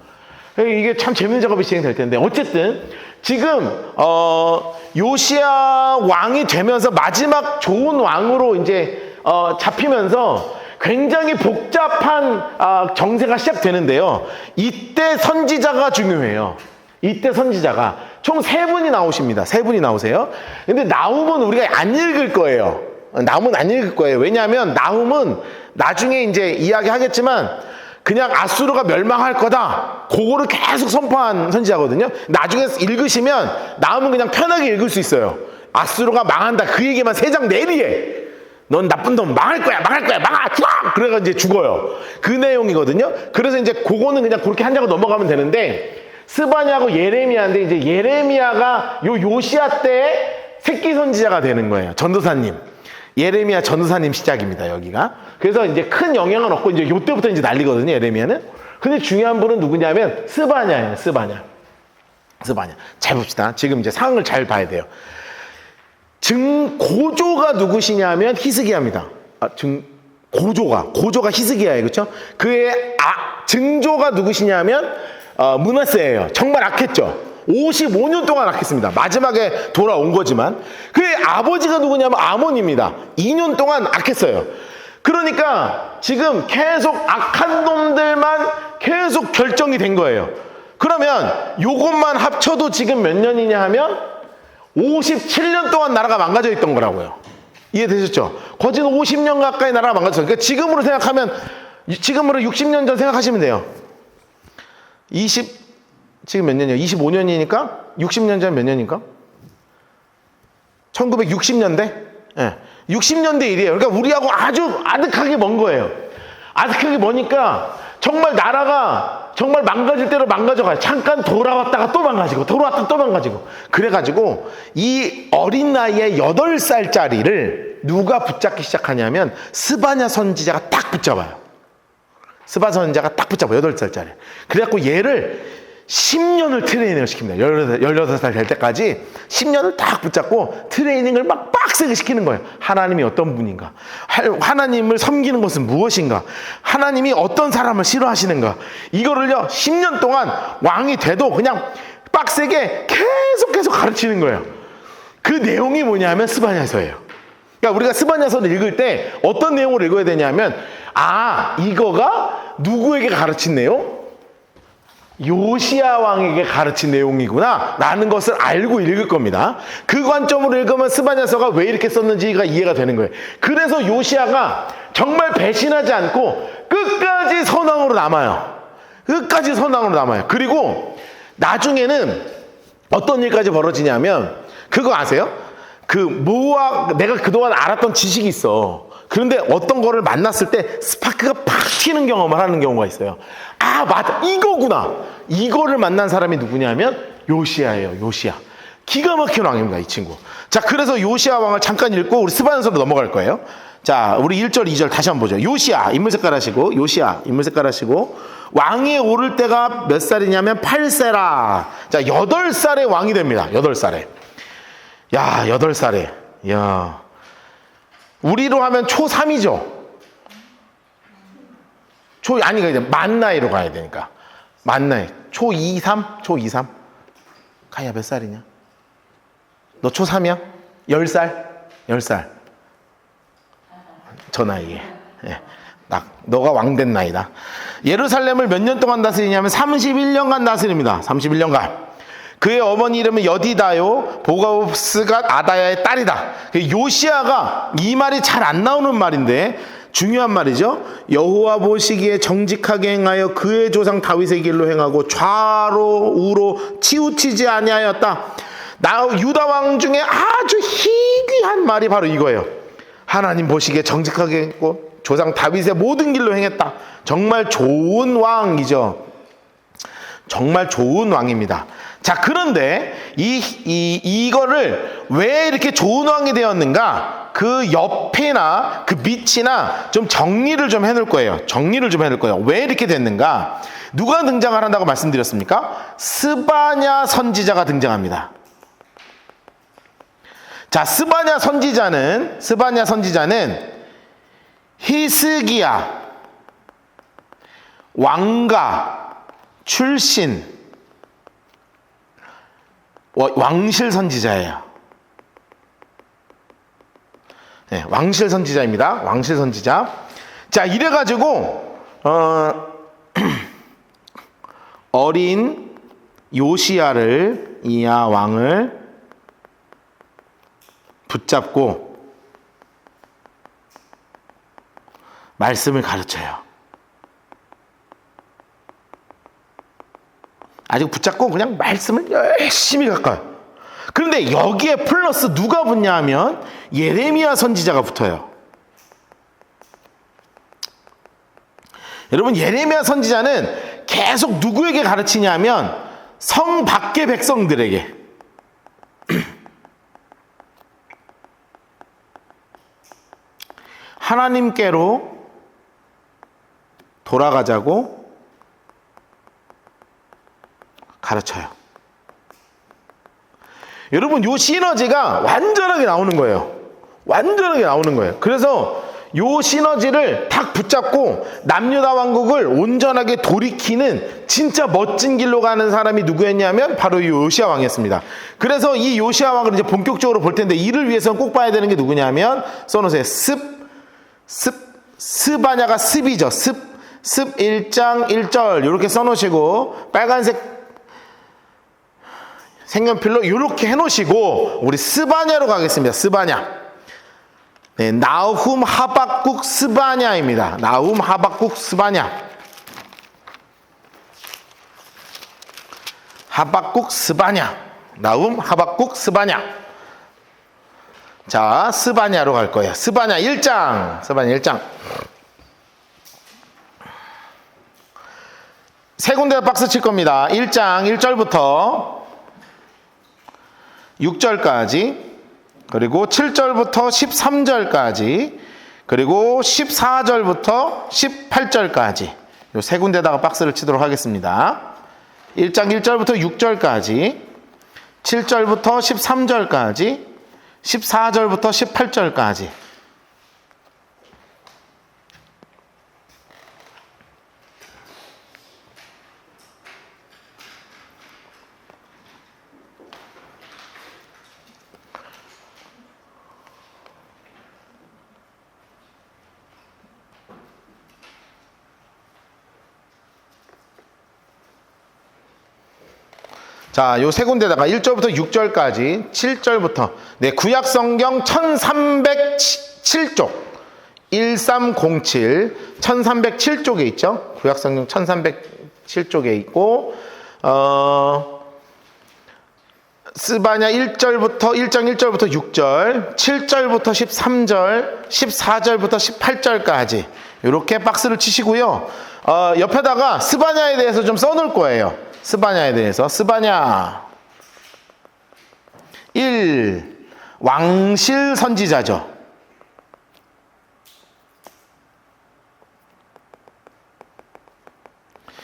이게 참 재밌는 작업이 진행될 텐데 어쨌든 지금 요시야 왕이 되면서 마지막 좋은 왕으로 이제 잡히면서 굉장히 복잡한 정세가 시작되는데요. 이때 선지자가 중요해요. 이때 선지자가 총 3분이 나오십니다. 3분이 나오세요. 근데 나훔은 우리가 안 읽을 거예요. 나훔은 안 읽을 거예요. 왜냐하면 나훔은 나중에 이제 이야기하겠지만 그냥 아수르가 멸망할 거다. 그거를 계속 선포한 선지자거든요. 나중에 읽으시면 나훔은 그냥 편하게 읽을 수 있어요. 아수르가 망한다. 그 얘기만 3장 내리에. 넌 나쁜 놈 망할 거야. 죽어! 그래가 이제 죽어요. 그 내용이거든요. 그래서 이제 그거는 그냥 그렇게 한 장으로 넘어가면 되는데 스바냐하고 예레미야인데 이제 예레미야가 요시야 때 새끼 선지자가 되는 거예요. 전도사님. 예레미야 전도사님 시작입니다. 여기가. 그래서 이제 큰 영향은 없고 이제 요때부터 이제 난리거든요. 예레미야는. 근데 중요한 분은 누구냐면 스바냐예요. 스바냐. 잘 봅시다. 지금 이제 상황을 잘 봐야 돼요. 고조가 누구시냐면 히스기야입니다. 고조가 히스기야예요. 그렇죠? 그의 증조가 누구시냐면 므낫세예요. 정말 악했죠. 55년 동안 악했습니다. 마지막에 돌아온 거지만 그의 아버지가 누구냐면 아몬입니다. 2년 동안 악했어요. 그러니까 지금 계속 악한 놈들만 계속 결정이 된 거예요. 그러면 요것만 합쳐도 지금 몇 년이냐 하면 57년 동안 나라가 망가져 있던 거라고요. 이해되셨죠? 거진 50년 가까이 나라가 망가졌어요. 그러니까 지금으로 생각하면 지금으로 60년 전 생각하시면 돼요. 지금 몇 년이에요? 25년이니까 60년 전 몇 년인가? 1960년대? 네. 60년대 일이에요. 그러니까 우리하고 아주 아득하게 먼 거예요. 아득하게 머니까 정말 나라가 정말 망가질 대로 망가져가요. 잠깐 돌아왔다가 또 망가지고 돌아왔다가 또 망가지고 그래가지고 이 어린 나이에 8살짜리를 누가 붙잡기 시작하냐면 스바냐 선지자가 딱 붙잡아요. 스바냐 선지자가 딱 붙잡아요. 8살짜리. 그래갖고 얘를 10년을 트레이닝을 시킵니다. 18살 될 때까지 10년을 딱 붙잡고 트레이닝을 막 빡세게 시키는 거예요. 하나님이 어떤 분인가? 하나님을 섬기는 것은 무엇인가? 하나님이 어떤 사람을 싫어하시는가? 이거를요, 10년 동안 왕이 돼도 그냥 빡세게 계속 가르치는 거예요. 그 내용이 뭐냐면 스바냐서예요. 그러니까 우리가 스바냐서를 읽을 때 어떤 내용을 읽어야 되냐면, 이거가 누구에게 가르친 내용? 요시야 왕에게 가르친 내용이구나 라는 것을 알고 읽을 겁니다. 그 관점으로 읽으면 스바냐서가 왜 이렇게 썼는지가 이해가 되는 거예요. 그래서 요시야가 정말 배신하지 않고 끝까지 선왕으로 남아요. 끝까지 선왕으로 남아요. 그리고 나중에는 어떤 일까지 벌어지냐면 그거 아세요? 내가 그동안 알았던 지식이 있어. 그런데 어떤 거를 만났을 때 스파크가 팍 튀는 경험을 하는 경우가 있어요. 아, 맞아. 이거구나. 이거를 만난 사람이 누구냐면 요시야예요. 요시야. 기가 막힌 왕입니다, 이 친구. 자, 그래서 요시야 왕을 잠깐 읽고 우리 스바냐서로 넘어갈 거예요. 자, 우리 1절, 2절 다시 한번 보죠. 요시야, 인물 색깔 하시고, 요시야, 인물 색깔 하시고, 왕위에 오를 때가 몇 살이냐면 8세라. 자, 8살에 왕이 됩니다. 8살에. 야, 8살에. 야. 우리로 하면 초3이죠. 이제 만 나이로 가야 되니까. 만 나이. 초2, 3? 초2, 3? 가야 몇 살이냐? 너 초3이야? 10살? 10살. 저 나이에. 예. 너가 왕 된 나이다. 예루살렘을 몇 년 동안 다스리냐면 31년간 다스립니다. 31년간. 그의 어머니 이름은 여디다요. 보가옵스가 아다야의 딸이다. 요시야가 이 말이 잘 안 나오는 말인데 중요한 말이죠. 여호와 보시기에 정직하게 행하여 그의 조상 다윗의 길로 행하고 좌로 우로 치우치지 아니하였다. 유다 왕 중에 아주 희귀한 말이 바로 이거예요. 하나님 보시기에 정직하게 했고 조상 다윗의 모든 길로 행했다. 정말 좋은 왕이죠. 정말 좋은 왕입니다. 자, 그런데 이거를 왜 이렇게 좋은 왕이 되었는가? 그 옆이나 그 밑이나 좀 정리를 좀 해놓을 거예요. 왜 이렇게 됐는가? 누가 등장을 한다고 말씀드렸습니까? 스바냐 선지자가 등장합니다. 자, 스바냐 선지자는 히스기야 왕가 출신 왕실 선지자예요. 네, 왕실 선지자입니다. 왕실 선지자. 자, 이래가지고 어린 요시야를 이야 왕을 붙잡고 말씀을 가르쳐요. 아직 붙잡고 그냥 말씀을 열심히 가까요. 그런데 여기에 플러스 누가 붙냐 하면 예레미야 선지자가 붙어요. 여러분, 예레미야 선지자는 계속 누구에게 가르치냐면 성 밖의 백성들에게. 하나님께로 돌아가자고 가르쳐요. 여러분, 요 시너지가 완전하게 나오는 거예요. 그래서 요 시너지를 딱 붙잡고 남유다 왕국을 온전하게 돌이키는 진짜 멋진 길로 가는 사람이 누구였냐면 바로 이 요시야 왕이었습니다. 그래서 이 요시야 왕을 이제 본격적으로 볼 텐데 이를 위해서는 꼭 봐야 되는 게 누구냐면 써놓으세요. 스바냐가 습이죠. 습 1장 1절 이렇게 써놓으시고 빨간색 색연필로 이렇게 해놓으시고 우리 스바냐로 가겠습니다. 스바냐. 네, 나훔 하박국 스바냐입니다. 나훔 하박국 스바냐. 나훔 하박국 스바냐. 자, 스바냐로 갈 거예요. 스바냐 1장. 세 군데 박스 칠 겁니다. 1장 1절부터 6절까지, 그리고 7절부터 13절까지, 그리고 14절부터 18절까지 이 세 군데다가 박스를 치도록 하겠습니다. 1장 1절부터 6절까지, 7절부터 13절까지, 14절부터 18절까지. 자, 요 세 군데다가 1절부터 6절까지 7절부터 네, 구약 성경 1307쪽 1307 1307쪽에 있죠. 구약 성경 1307쪽에 있고 스바냐 1장 1절부터 6절, 7절부터 13절, 14절부터 18절까지 이렇게 박스를 치시고요. 옆에다가 스바냐에 대해서 좀 써놓을 거예요. 스바냐에 대해서. 스바냐 1. 왕실 선지자죠.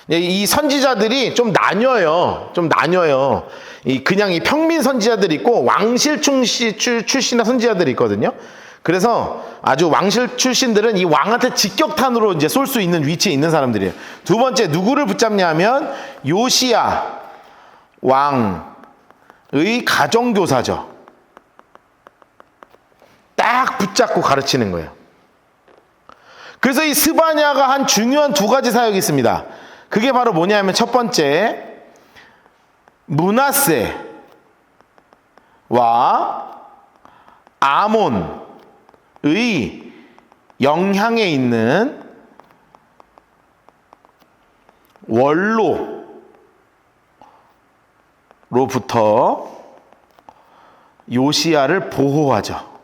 이 선지자들이 좀 나뉘어요. 그냥 이 평민 선지자들이 있고 왕실 출신의 선지자들이 있거든요. 그래서 아주 왕실 출신들은 이 왕한테 직격탄으로 이제 쏠 수 있는 위치에 있는 사람들이에요. 두 번째, 누구를 붙잡냐면 요시야 왕의 가정교사죠. 딱 붙잡고 가르치는 거예요. 그래서 이 스바냐가 한 중요한 두 가지 사역이 있습니다. 그게 바로 뭐냐면 첫 번째, 므낫세와 아몬의 영향에 있는 원로로부터 요시야를 보호하죠.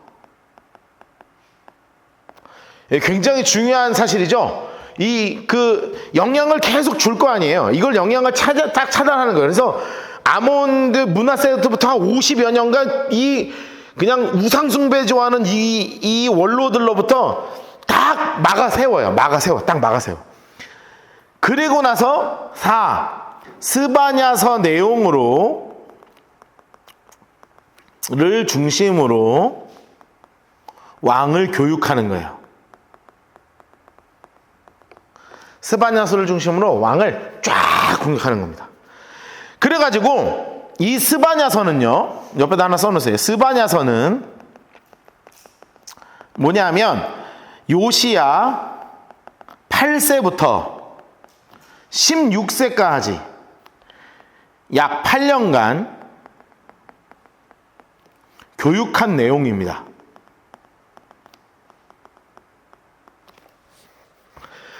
굉장히 중요한 사실이죠. 그 영향을 계속 줄 거 아니에요. 이걸 영향을 딱 차단하는 거예요. 그래서 아몬 므낫세부터 한 50여 년간 그냥 우상숭배 좋아하는 이 원로들로부터 딱 막아 세워. 그리고 나서 4. 스바냐서 내용으로를 중심으로 왕을 교육하는 거예요. 스바냐서를 중심으로 왕을 쫙 공격하는 겁니다. 그래가지고 이 스바냐서는요, 옆에다 하나 써놓으세요. 스바냐서는 뭐냐면 요시야 8세부터 16세까지 약 8년간 교육한 내용입니다.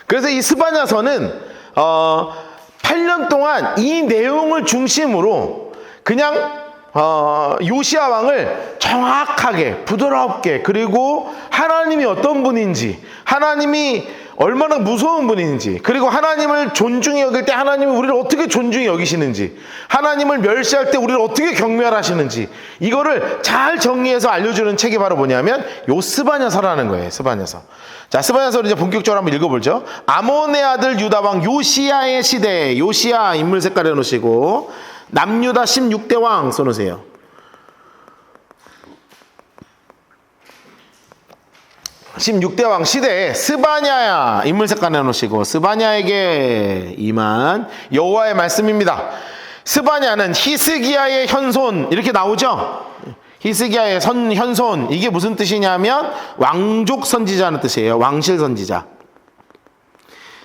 그래서 이 스바냐서는 8년 동안 이 내용을 중심으로 그냥 요시야 왕을 정확하게 부드럽게, 그리고 하나님이 어떤 분인지, 하나님이 얼마나 무서운 분인지, 그리고 하나님을 존중히 여길 때 하나님이 우리를 어떻게 존중히 여기시는지, 하나님을 멸시할 때 우리를 어떻게 경멸하시는지, 이거를 잘 정리해서 알려주는 책이 바로 뭐냐면 요 스바냐서라는 거예요. 스바냐서. 자, 스바냐서를 이제 본격적으로 한번 읽어보죠. 아몬의 아들 유다왕 요시야의 시대, 요시야 인물 색깔 해놓으시고 남유다 16대 왕 써놓으세요. (16대) 왕 시대에 스바냐야 인물 색깔 내놓으시고 스바냐에게 임한 여호와의 말씀입니다. 스바냐는 히스기야의 현손, 이렇게 나오죠. 히스기야의 현손, 이게 무슨 뜻이냐면 왕족 선지자는 뜻이에요. 왕실 선지자.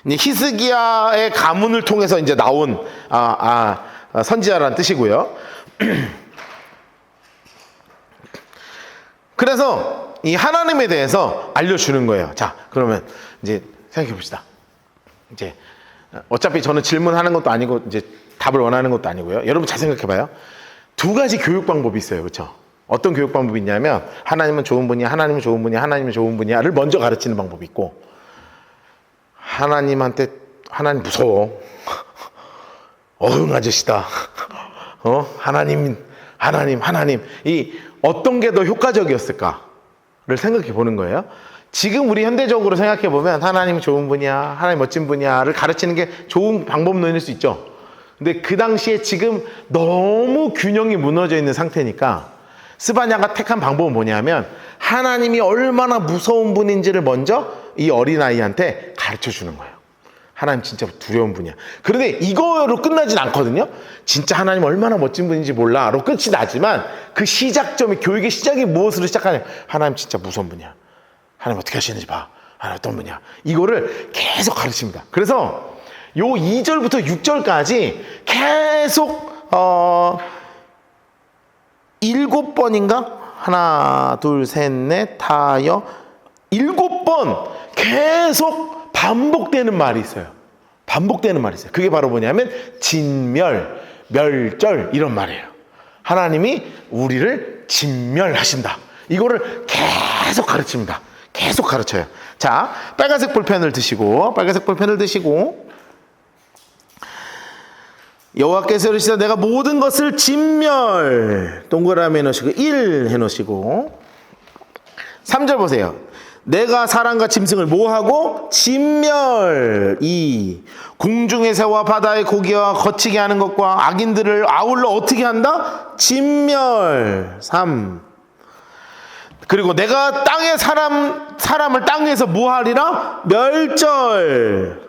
히스기야의 가문을 통해서 이제 나온 선지자라는 뜻이고요. 그래서 이 하나님에 대해서 알려주는 거예요. 자, 그러면 이제 생각해 봅시다. 이제 어차피 저는 질문하는 것도 아니고 이제 답을 원하는 것도 아니고요. 여러분 잘 생각해 봐요. 두 가지 교육 방법이 있어요. 그렇죠? 어떤 교육 방법이 있냐면 하나님은 좋은 분이야, 하나님은 좋은 분이야, 하나님은 좋은 분이야를 먼저 가르치는 방법이 있고, 하나님한테 하나님 무서워. 어흥 아저씨다. 하나님. 이 어떤 게 더 효과적이었을까를 생각해 보는 거예요. 지금 우리 현대적으로 생각해 보면 하나님 좋은 분이야, 하나님 멋진 분이야를 가르치는 게 좋은 방법론일 수 있죠. 근데 그 당시에 지금 너무 균형이 무너져 있는 상태니까 스바냐가 택한 방법은 뭐냐면 하나님이 얼마나 무서운 분인지를 먼저 이 어린아이한테 가르쳐 주는 거예요. 하나님 진짜 두려운 분이야. 그런데 이거로 끝나진 않거든요. 진짜 하나님 얼마나 멋진 분인지 몰라로 끝이 나지만 그 시작점이, 교육의 시작이 무엇으로 시작하냐, 하나님 진짜 무서운 분이야, 하나님 어떻게 하시는지 봐, 하나님 어떤 분이야, 이거를 계속 가르칩니다. 그래서 요 2절부터 6절까지 계속 7번인가? 하나, 둘, 셋, 넷, 다여 7번 계속 반복되는 말이 있어요. 반복되는 말이 있어요. 그게 바로 뭐냐면 진멸, 멸절 이런 말이에요. 하나님이 우리를 진멸하신다. 이거를 계속 가르칩니다. 계속 가르쳐요. 자, 빨간색 볼펜을 드시고 여호와께서 이르시되 내가 모든 것을 진멸 동그라미 해놓으시고 1 해놓으시고 3절 보세요. 내가 사람과 짐승을 뭐하고 진멸 2 공중의 새와 바다의 고기와 거치게 하는 것과 악인들을 아울러 어떻게 한다? 진멸 3 그리고 내가 땅의 사람을 땅에서 뭐하리라? 멸절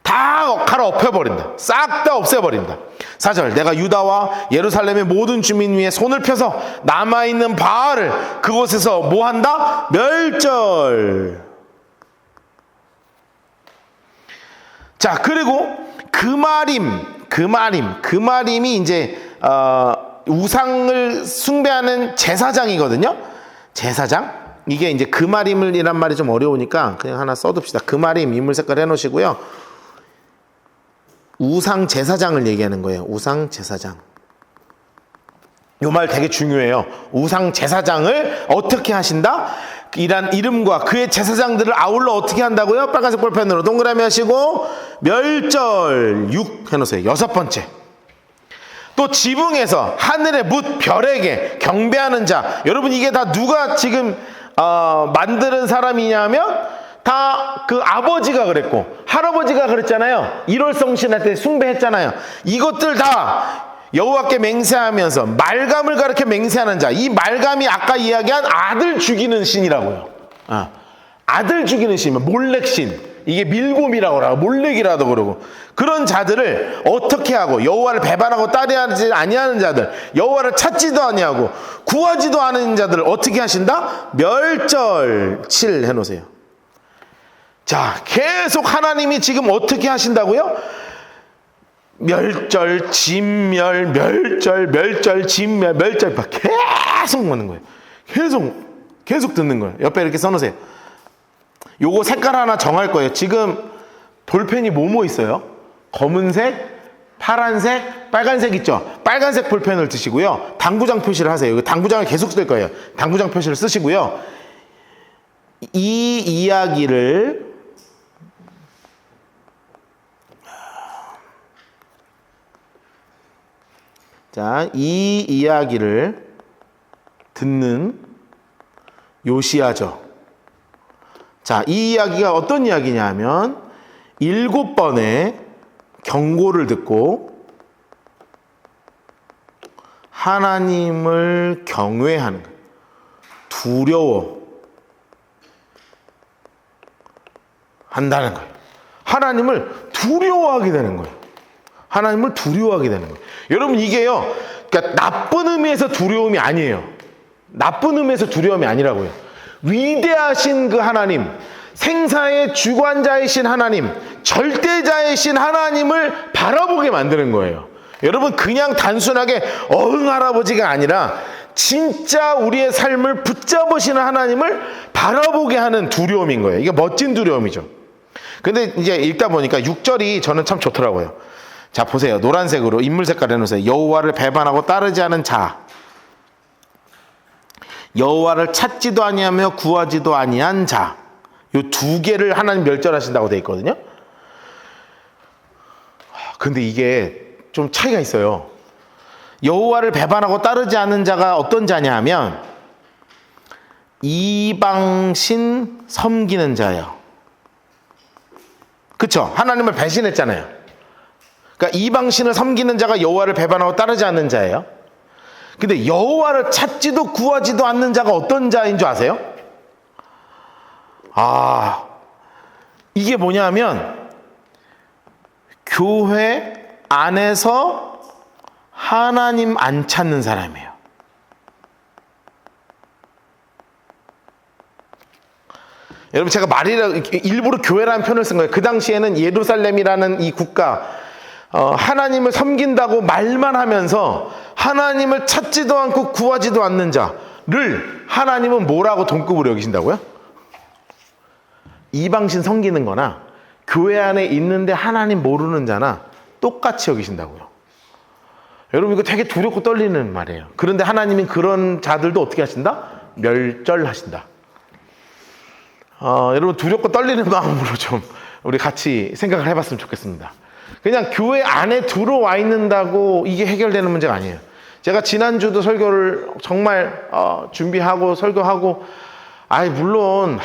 다 갈아엎어버린다. 싹 다 없애버린다. 4절 내가 유다와 예루살렘의 모든 주민 위에 손을 펴서 남아있는 바알을 그곳에서 뭐한다? 멸절. 자, 그리고 그마림이 이제 우상을 숭배하는 제사장이거든요. 제사장. 이게 이제 그마림이란 말이 좀 어려우니까 그냥 하나 써둡시다. 그마림 인물 색깔 해놓으시고요. 우상 제사장을 얘기하는 거예요. 우상 제사장. 이 말 되게 중요해요. 우상 제사장을 어떻게 하신다? 이란 이름과 그의 제사장들을 아울러 어떻게 한다고요? 빨간색 볼펜으로 동그라미 하시고 멸절 6 해놓으세요. 6번째. 또 지붕에서 하늘의 뭇 별에게 경배하는 자. 여러분 이게 다 누가 지금 만드는 사람이냐면 다 그 아버지가 그랬고 할아버지가 그랬잖아요. 일월성신한테 숭배했잖아요. 이것들 다 여호와께 맹세하면서 말감을 가르쳐 맹세하는 자. 이 말감이 아까 이야기한 아들 죽이는 신이라고요. 아들 죽이는 신, 몰렉신. 이게 밀곰이라고 하고 몰렉이라도 그러고 그런 자들을 어떻게 하고 여호와를 배반하고 따르지 아니하는 자들, 여호와를 찾지도 아니하고 구하지도 않은 자들을 어떻게 하신다? 멸절 7 해놓으세요. 자, 계속 하나님이 지금 어떻게 하신다고요? 멸절, 진멸, 멸절, 진멸, 멸절 계속 먹는 거예요. 계속 듣는 거예요. 옆에 이렇게 써놓으세요. 요거 색깔 하나 정할 거예요. 지금 볼펜이 뭐뭐 있어요? 검은색, 파란색, 빨간색 있죠? 빨간색 볼펜을 드시고요. 당구장 표시를 하세요. 당구장을 계속 쓸 거예요. 당구장 표시를 쓰시고요. 이 이야기를 이 이야기를 듣는 요시야죠. 자, 이 이야기가 어떤 이야기냐 하면 7번의 경고를 듣고 하나님을 경외하는 거예요. 두려워 한다는 거예요. 하나님을 두려워하게 되는 거예요. 하나님을 두려워하게 되는 거예요. 여러분 이게요, 그러니까 나쁜 의미에서 두려움이 아니에요. 나쁜 의미에서 두려움이 아니라고요. 위대하신 그 하나님, 생사의 주관자이신 하나님, 절대자이신 하나님을 바라보게 만드는 거예요. 여러분 그냥 단순하게 어흥 할아버지가 아니라 진짜 우리의 삶을 붙잡으시는 하나님을 바라보게 하는 두려움인 거예요. 이게 멋진 두려움이죠. 근데 이제 읽다 보니까 6절이 저는 참 좋더라고요. 자, 보세요. 노란색으로 인물 색깔 해놓으세요. 여호와를 배반하고 따르지 않은 자, 여호와를 찾지도 아니하며 구하지도 아니한 자. 요 두 개를 하나님 멸절하신다고 되어 있거든요. 근데 이게 좀 차이가 있어요. 여호와를 배반하고 따르지 않는 자가 어떤 자냐 하면 이방신 섬기는 자예요. 그쵸? 하나님을 배신했잖아요. 그러니까 이방신을 섬기는 자가 여호와를 배반하고 따르지 않는 자예요. 근데 여호와를 찾지도 구하지도 않는 자가 어떤 자인 줄 아세요? 이게 뭐냐면 교회 안에서 하나님 안 찾는 사람이에요. 여러분 제가 일부러 교회라는 표현을 쓴 거예요. 그 당시에는 예루살렘이라는 이 국가, 하나님을 섬긴다고 말만 하면서 하나님을 찾지도 않고 구하지도 않는 자를 하나님은 뭐라고 동급으로 여기신다고요? 이방신 섬기는 거나 교회 안에 있는데 하나님 모르는 자나 똑같이 여기신다고요. 여러분 이거 되게 두렵고 떨리는 말이에요. 그런데 하나님은 그런 자들도 어떻게 하신다? 멸절하신다. 여러분 두렵고 떨리는 마음으로 좀 우리 같이 생각을 해봤으면 좋겠습니다. 그냥 교회 안에 들어와 있는다고 이게 해결되는 문제가 아니에요. 제가 지난주도 설교를 정말 준비하고 설교하고 물론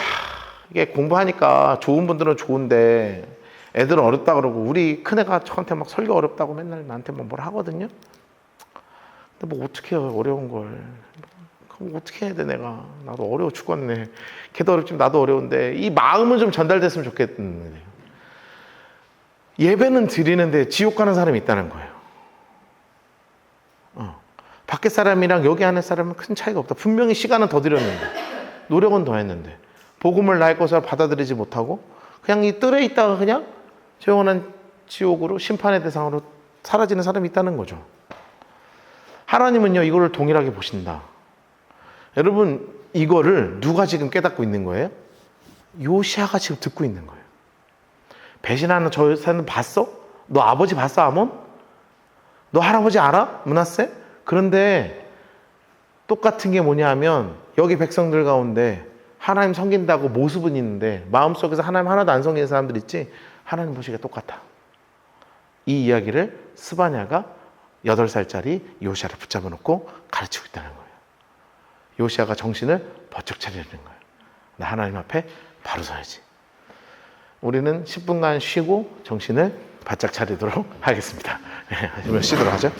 이게 공부하니까 좋은 분들은 좋은데 애들은 어렵다 그러고 우리 큰애가 저한테 막 설교 어렵다고 맨날 나한테 뭘 하거든요. 근데 뭐 어떻게 해요, 어려운 걸. 그럼 어떻게 해야 돼, 내가. 나도 어려워 죽겠네. 걔도 어렵지만 나도 어려운데 이 마음은 좀 전달됐으면 좋겠는데 예배는 드리는데 지옥 가는 사람이 있다는 거예요. 밖에 사람이랑 여기 안에 사람은 큰 차이가 없다. 분명히 시간은 더 드렸는데 노력은 더 했는데 복음을 나의 것으로 받아들이지 못하고 그냥 이 뜰에 있다가 그냥 영원한 지옥으로 심판의 대상으로 사라지는 사람이 있다는 거죠. 하나님은요 이거를 동일하게 보신다. 여러분 이거를 누가 지금 깨닫고 있는 거예요? 요시아가 지금 듣고 있는 거예요. 배신하는 저 사람 봤어? 너 아버지 봤어, 아몬? 너 할아버지 알아? 므낫세? 그런데 똑같은 게 뭐냐 하면 여기 백성들 가운데 하나님 섬긴다고 모습은 있는데 마음속에서 하나님 하나도 안 섬기는 사람들 있지? 하나님 보시기에 똑같아. 이 이야기를 스바냐가 8살짜리 요시아를 붙잡아 놓고 가르치고 있다는 거예요. 요시아가 정신을 번쩍 차리는 거예요. 나 하나님 앞에 바로 서야지. 우리는 10분간 쉬고 정신을 바짝 차리도록 하겠습니다. 쉬도록 하죠.